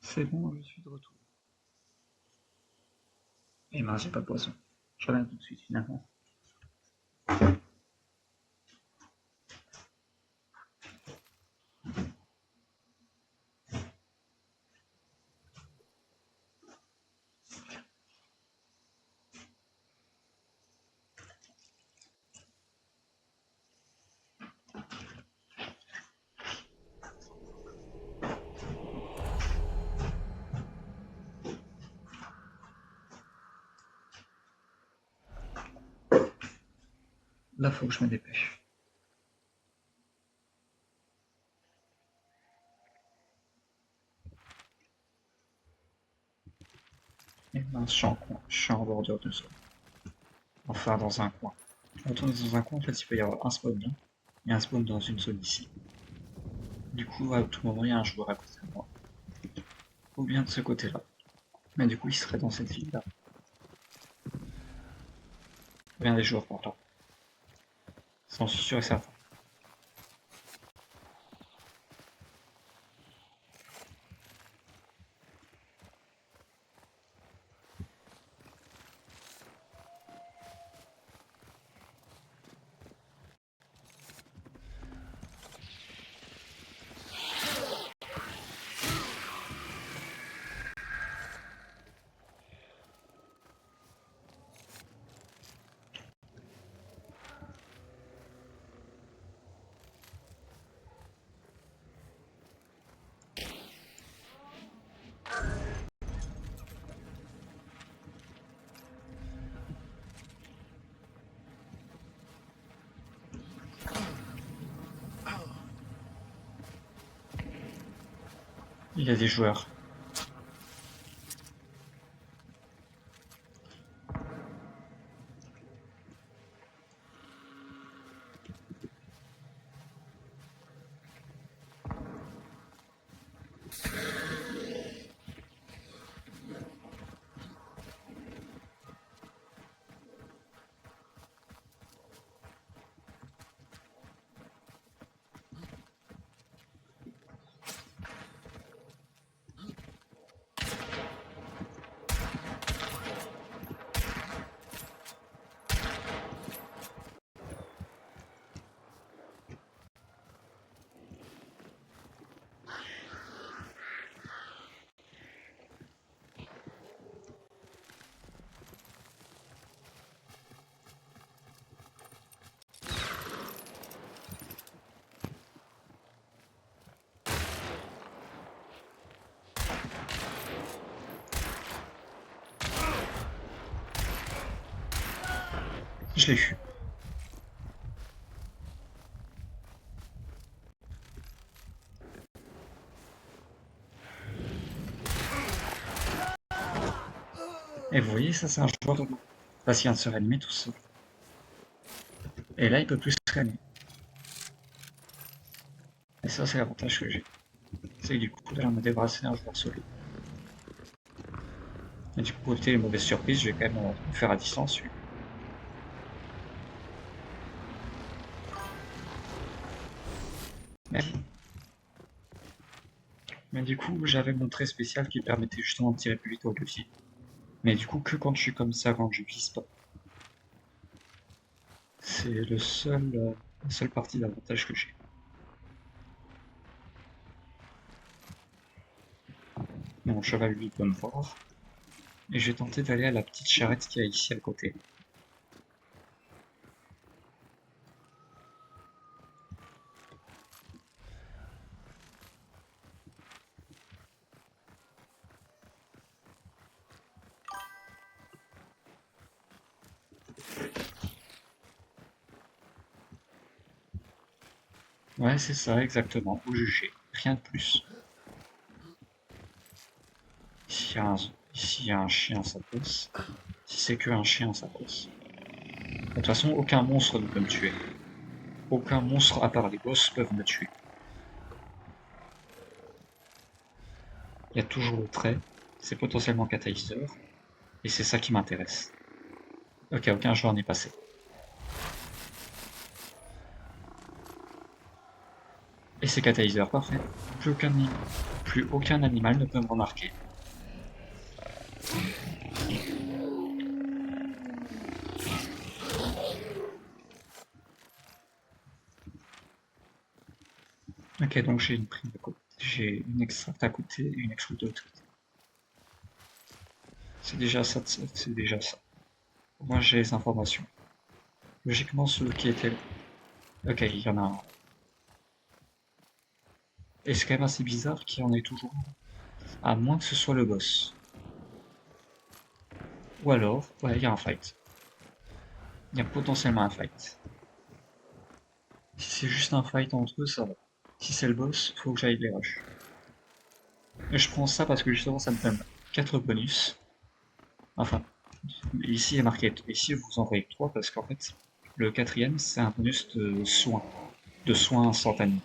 C'est bon, je suis de retour. Et mince, j'ai pas de poisson. Je reviens tout de suite finalement. Là, faut que je me dépêche. Et mince, je suis en bordure de zone. Enfin, dans un coin. Quand on est dans un coin, en fait, il peut y avoir un spawn là, et un spawn dans une zone ici. Du coup, à tout moment, il y a un joueur à côté de moi. Ou bien de ce côté-là. Mais du coup, il serait dans cette ville-là. Il y a des joueurs par là. J'en suis sûr et certain. Il y a des joueurs. Je l'ai eu. Et vous voyez, ça c'est un joueur de loup. Parce qu'il vient de se réanimer tout seul. Et là, il peut plus se réanimer. Et ça, c'est l'avantage que j'ai. C'est que du coup, là, on me débarrasser d'un joueur solo. Et du coup, pour éviter les mauvaises surprises, je vais quand même le faire à distance, lui. Mais, mais du coup, j'avais mon trait spécial qui permettait justement de tirer plus vite au levier. Mais du coup, que quand je suis comme ça, quand je vise pas. C'est la seule partie d'avantage que j'ai. Mon cheval, lui, peut me voir. Et je vais tenter d'aller à la petite charrette qu'il y a ici à côté. Ouais, c'est ça, exactement, au juger. Rien de plus. S'il y a un chien, ça passe. Si c'est que un chien, ça passe. De toute façon, aucun monstre ne peut me tuer. Aucun monstre, à part les boss, peuvent me tuer. Il y a toujours le trait, c'est potentiellement catalyseur, et c'est ça qui m'intéresse. Ok, aucun joueur n'est passé. Et c'est catalyseur, parfait. Plus aucun animal ne peut me remarquer. Ok, donc j'ai une prime à côté. J'ai une extract à côté et une extract de l'autre côté. C'est déjà ça, c'est déjà ça. Moi j'ai les informations. Logiquement, ceux qui étaient là. Ok, il y en a un. Et c'est quand même assez bizarre qu'il y en ait toujours un. À moins que ce soit le boss. Ou alors, ouais, il y a un fight. Il y a potentiellement un fight. Si c'est juste un fight entre eux, ça va. Si c'est le boss, faut que j'aille les rush. Et je prends ça parce que justement ça me donne 4 bonus. Enfin, ici il est marqué. Ici vous en voyez 3 parce qu'en fait, le quatrième c'est un bonus de soins instantanés.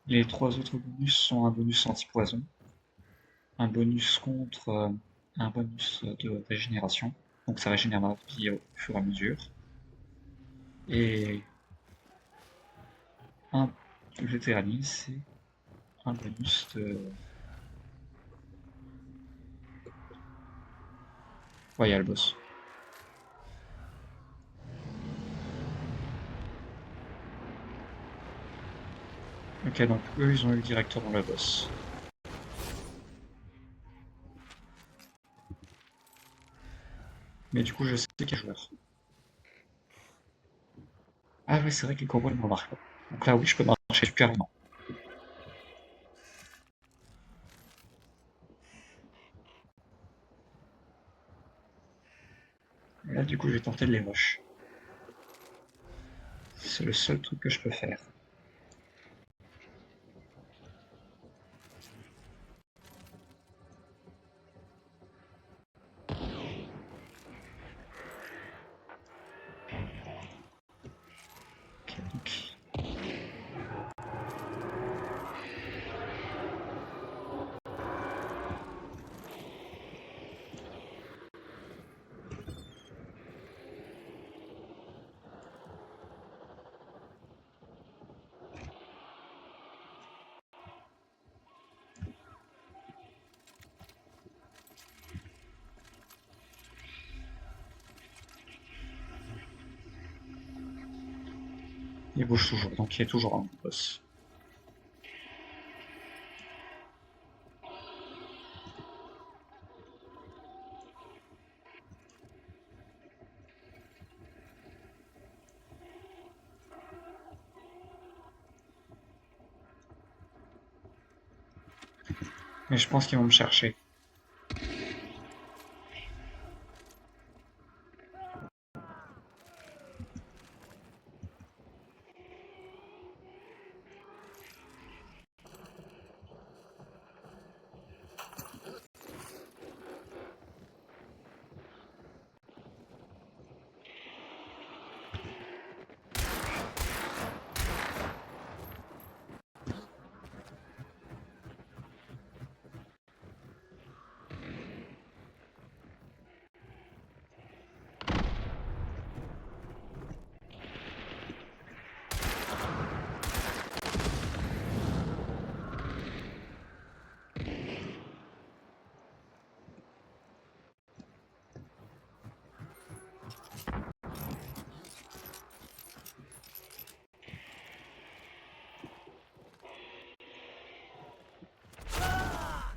Les 3 autres bonus sont un bonus anti-poison, un bonus contre un bonus de régénération, donc ça régénère ma vie au fur et à mesure, et un le dernier c'est un bonus de Royal Boss. Ok, donc eux ils ont eu directement le boss. Mais du coup je sais quel joueur. Ah ouais, c'est vrai que les corbeaux ne me remarquent pas. Donc là oui, je peux marcher dessus carrément. Et là du coup je vais tenter de les rush. C'est le seul truc que je peux faire. Ok, donc il bouge toujours, donc il y a toujours un boss. Mais je pense qu'ils vont me chercher.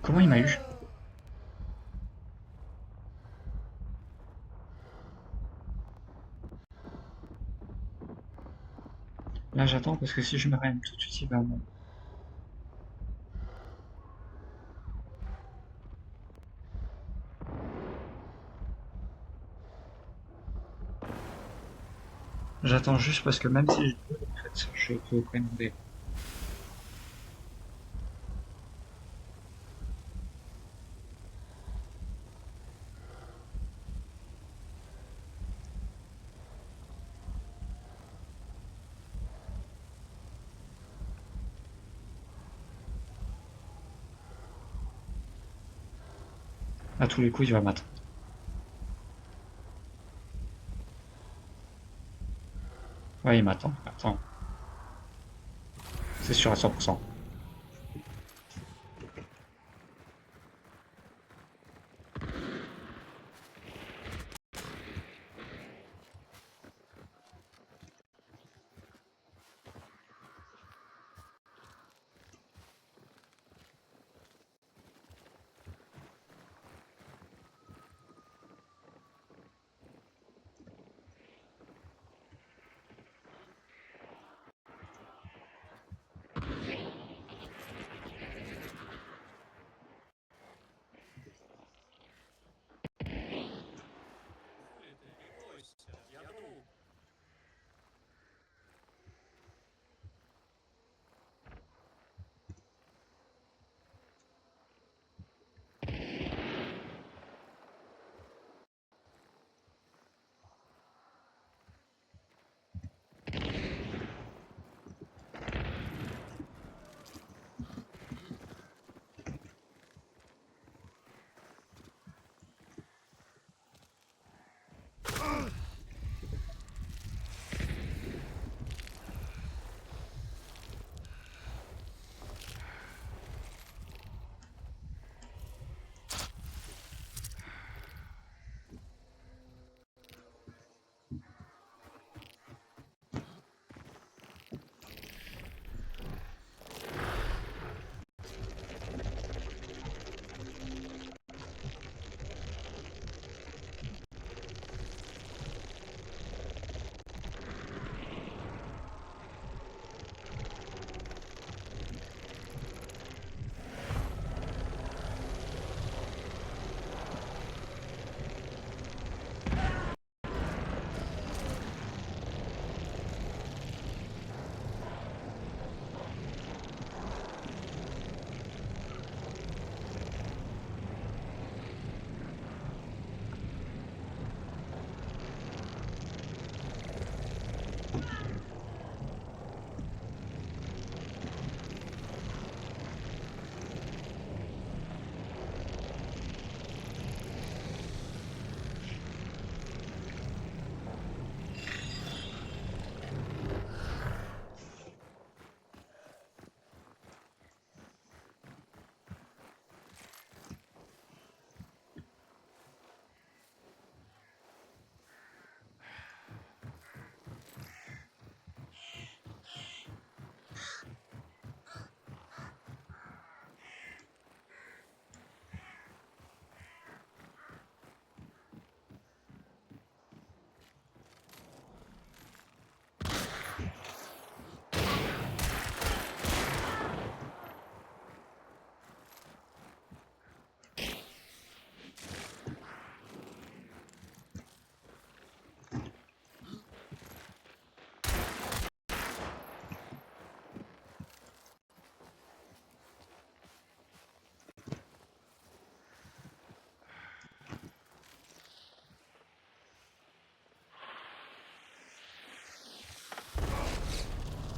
Comment il m'a eu? Là j'attends parce que si je me rème tout de suite il va me... J'attends juste parce que même si je brûle, en fait, je peux quand même mourir. À tous les coups il va m'attendre. Ouais il m'attend, attends. C'est sûr à 100%.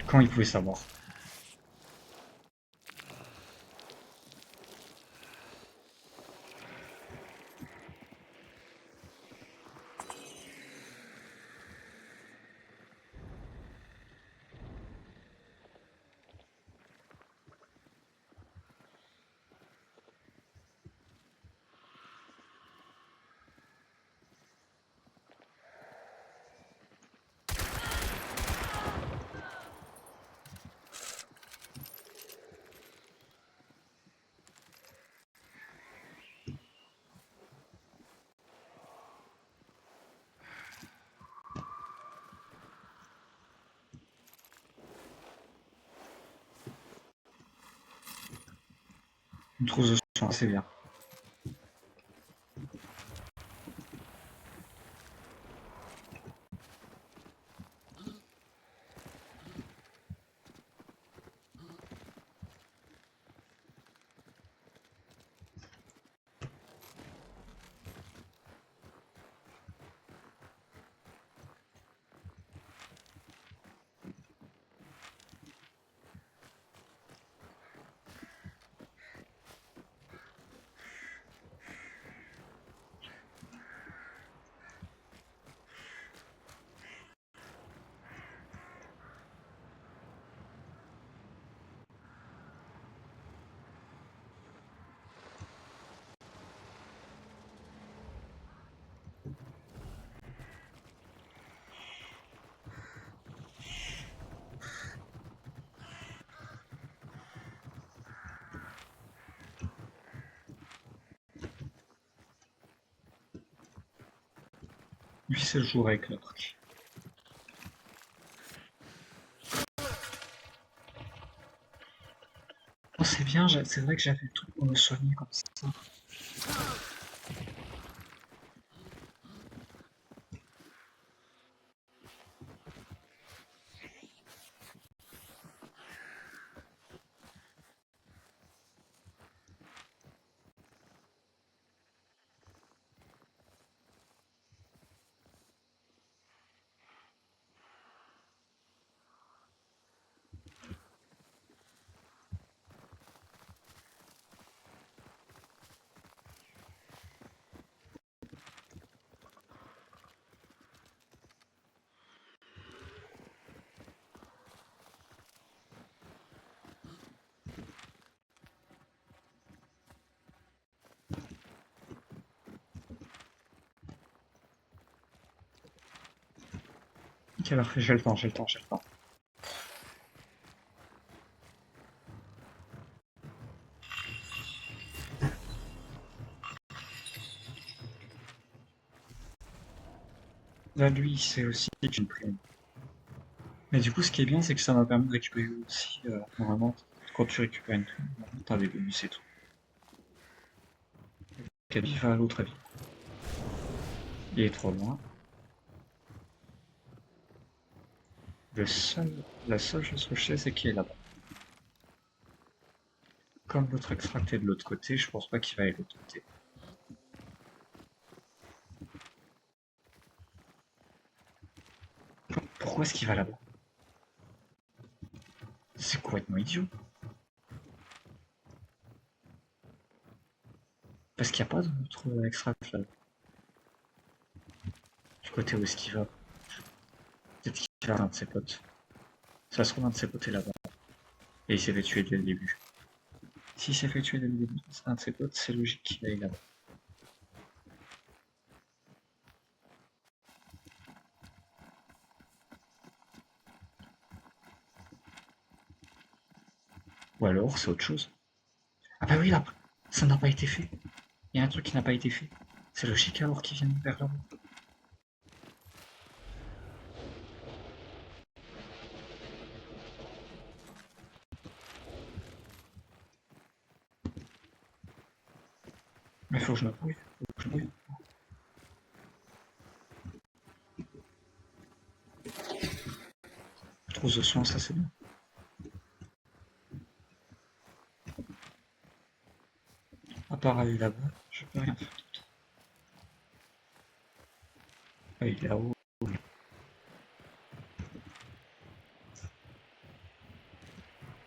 Quand il pouvait savoir. Une trousse de soins, c'est bien. Lui, c'est le joueur avec l'arc. Oh, c'est bien, c'est vrai que j'avais le truc pour me soigner comme ça. Ok, parfait, j'ai le temps, j'ai le temps, j'ai le temps. Là, lui, c'est aussi une prime. Mais du coup, ce qui est bien, c'est que ça m'a permis de récupérer aussi, normalement, quand tu récupères une prime, t'as des bonus et tout. Kaby va à l'autre ville. Il est trop loin. La seule chose que je sais, c'est qu'il est là-bas. Comme l'autre extract est de l'autre côté, je pense pas qu'il va aller de l'autre côté. Pourquoi est-ce qu'il va là-bas? C'est complètement idiot. Parce qu'il n'y a pas d'autre extract là. Du côté où est-ce qu'il va? Peut-être qu'il va à un de ses potes. Ça se trouve, un de ses potes est là-bas. Et il s'est fait tuer dès le début. S'il s'est fait tuer dès le début, c'est un de ses potes, c'est logique qu'il aille là-bas. Ou alors, c'est autre chose. Ah bah oui, là, ça n'a pas été fait. Il y a un truc qui n'a pas été fait. C'est logique alors qu'il vienne vers là-bas. Mais faut que je me brouille. Faut que je me brouille. Trousse de soins, ça c'est bien. À part aller là-bas, je peux rien faire d'autre. Ah, il est là-haut.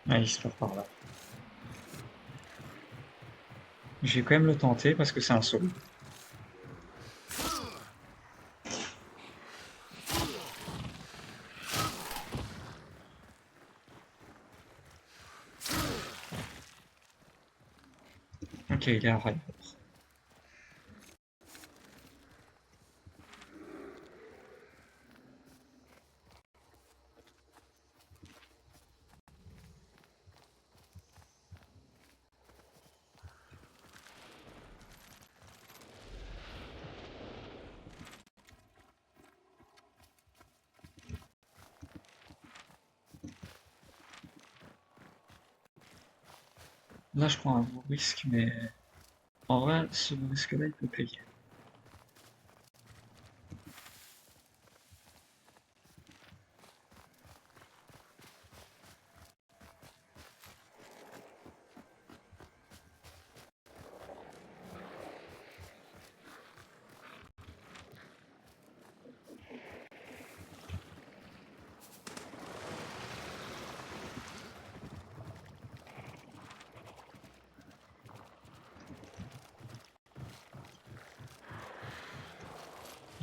Ah, il se part par là. Je vais quand même le tenter parce que c'est un solo. Ok, il est à rail. Là, je prends un gros risque, mais en vrai, ce risque-là, il peut payer.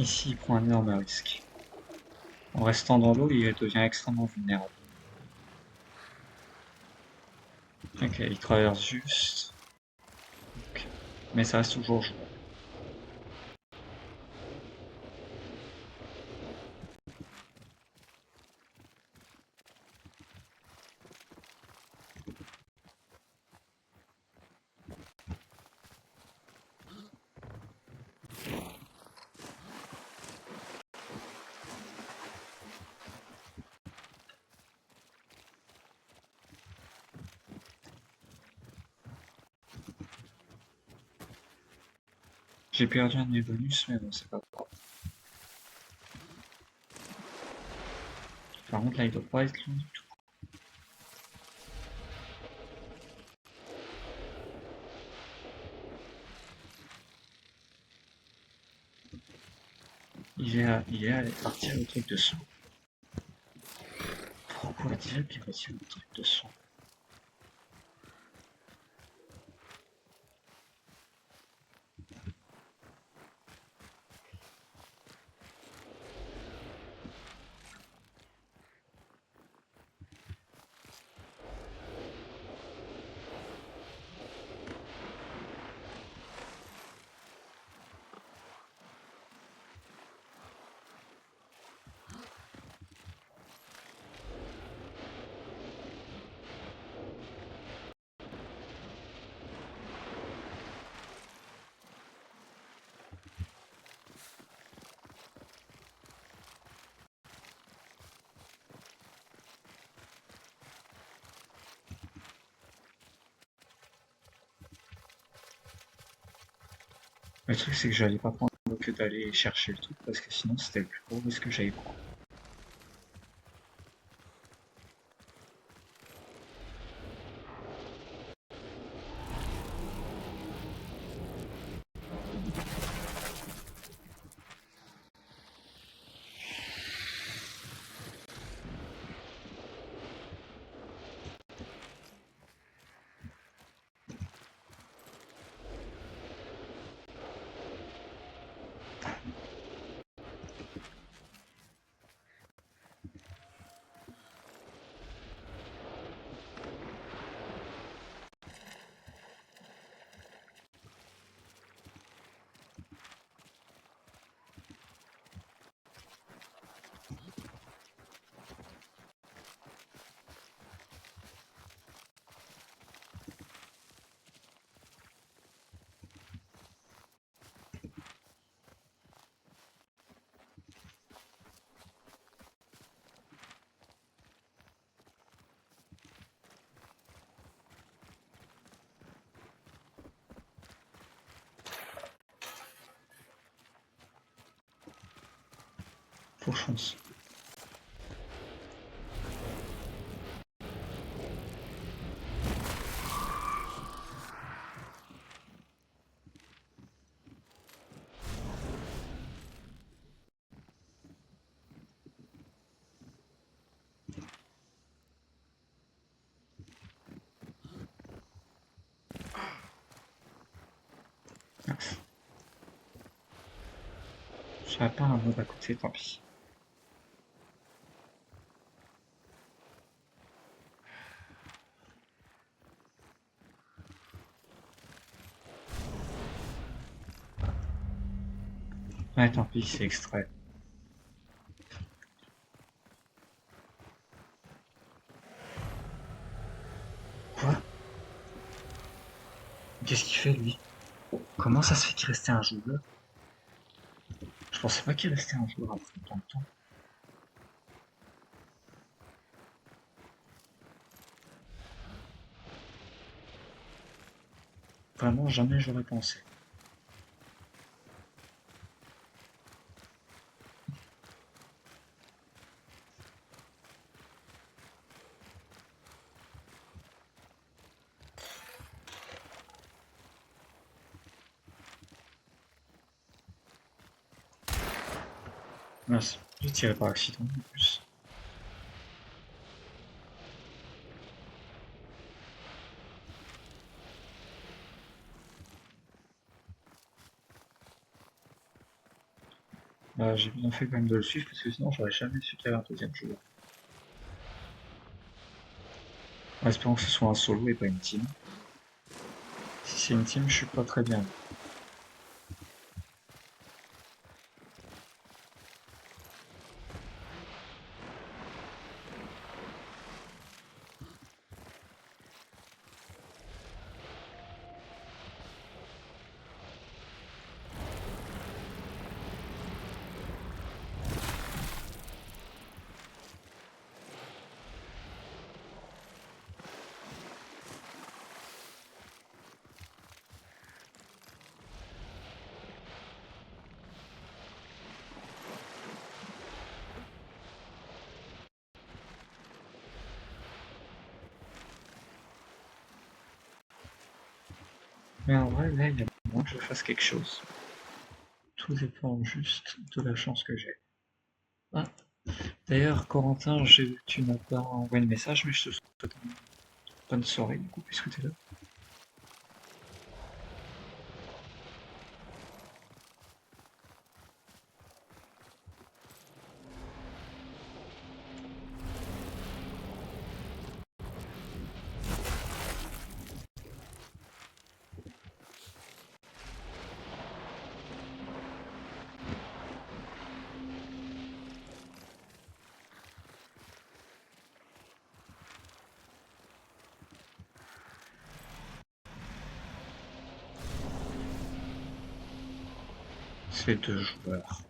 Ici, il prend un énorme risque. En restant dans l'eau, il devient extrêmement vulnérable. Ok, il traverse juste. Ok. Mais ça reste toujours jouable. J'ai perdu un de mes bonus, mais bon, c'est pas grave. Par contre, là, il doit pas être long du tout. Il est allé partir le truc de son. Pourquoi dire qu'il retire le truc de son? Le truc, c'est que j'allais pas prendre que d'aller chercher le truc parce que sinon, c'était le plus gros risque que j'allais prendre. Faut chance. J'avais pas un mode à côté, tant pis. Ouais, tant pis, c'est extrait. Quoi? Qu'est-ce qu'il fait, lui? Comment ça se fait qu'il restait un joueur? Je pensais pas qu'il restait un joueur après tant de temps. Vraiment, jamais j'aurais pensé. Mince, j'ai tiré par accident en plus. Bah, j'ai bien fait quand même de le suivre parce que sinon j'aurais jamais su qu'il y avait un deuxième joueur. En espérant que ce soit un solo et pas une team. Si c'est une team, je suis pas très bien. Mais en vrai, là, il y a moins que je fasse quelque chose. Tout dépend juste de la chance que j'ai. Ah, d'ailleurs, Corentin, tu n'as pas envoyé de message, mais je te souhaite une bonne soirée, du coup, puisque tu es là. C'est deux joueurs.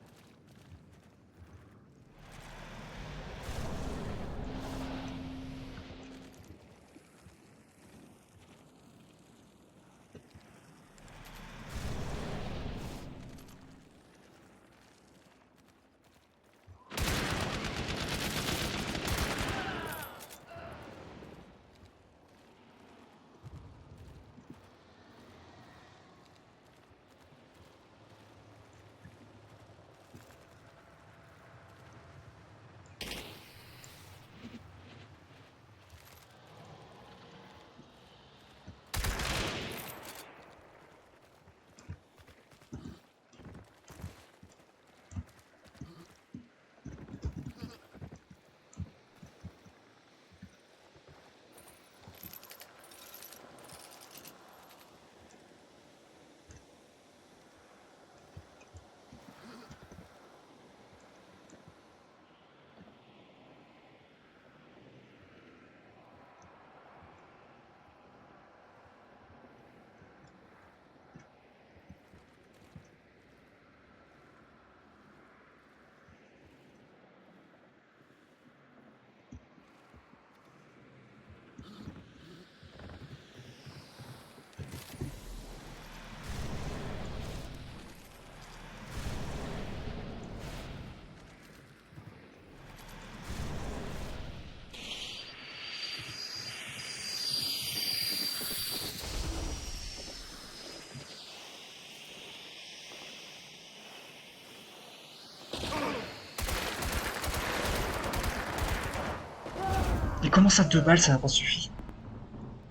Et comment ça, 2 balles, ça n'a pas suffi?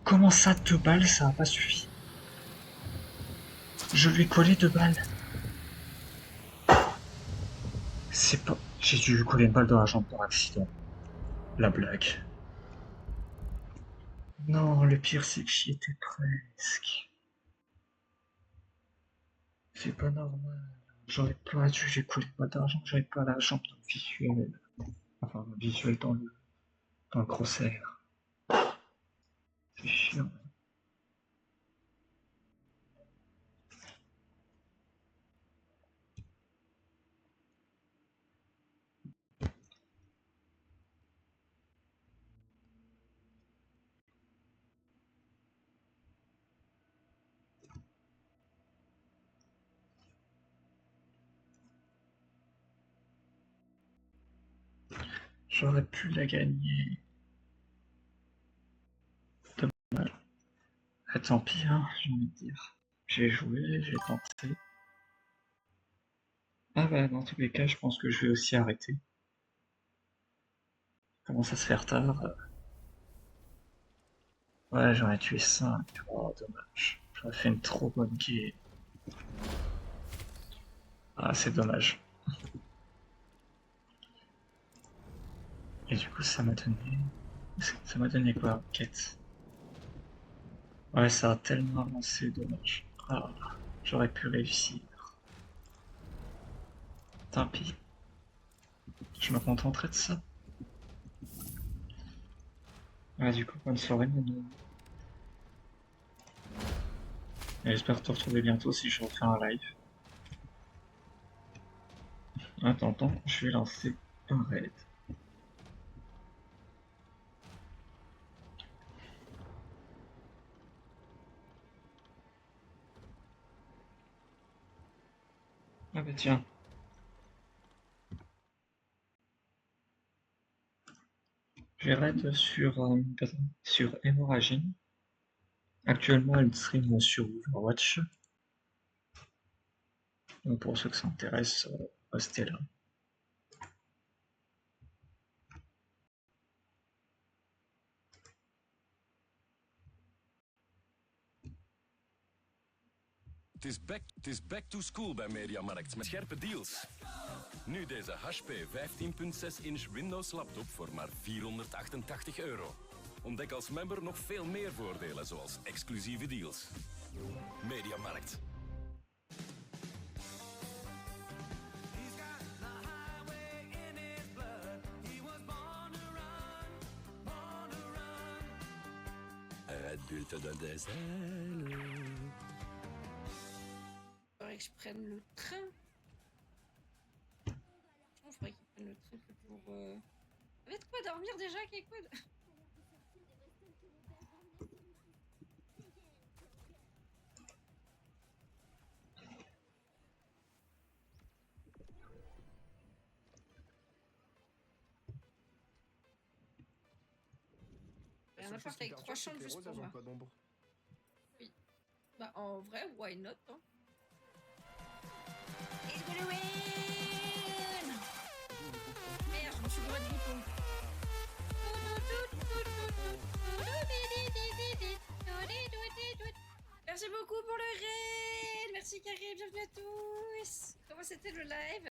Comment ça, 2 balles, ça n'a pas suffi? Je lui ai collé 2 balles. C'est pas... J'ai dû lui coller une balle dans la jambe par accident. La blague. Non, le pire, c'est que j'y étais presque. C'est pas normal. J'aurais pas dû lui coller une balle dans la jambe, j'avais pas la jambe dans le visuel. Enfin, le visuel dans le crosshair. C'est chiant. J'aurais pu la gagner. Dommage. Ah, tant pis, hein, j'ai envie de dire. J'ai joué, j'ai tenté. Ah bah dans tous les cas, je pense que je vais aussi arrêter. Commence à se faire tard. Ouais, j'aurais tué 5. Oh, dommage. J'aurais fait une trop bonne game. Ah, c'est dommage. Et du coup, ça m'a donné... Ça m'a donné quoi? Quête. Ouais, ça a tellement avancé, dommage. Ah, j'aurais pu réussir. Tant pis. Je me contenterai de ça. Ouais, du coup, bonne soirée, Nono. Et j'espère te retrouver bientôt si je refais un live. Attends, je vais lancer un raid. Ah bah tiens. Je vais raid sur Hémorragie. Actuellement, elle stream sur Overwatch. Donc pour ceux que ça intéresse, restez là. Het is back to school bij Mediamarkt met scherpe deals. Nu deze HP 15.6 inch Windows laptop voor maar €488. Ontdek als member nog veel meer voordelen zoals exclusieve deals. Mediamarkt. Adulte de des ailes. Faudrait que je prenne le train. Franchement, faudrait qu'ils prennent le train pour. Ça va être quoi dormir déjà, Kekwood? Un appart avec 3 chambres juste pour moi. Oui. Bah en vrai, why not, hein? It's gonna rain! Merde, je me suis bourré de bouton. Merci beaucoup pour le raid! Merci Karim, bienvenue à tous! Comment c'était le live?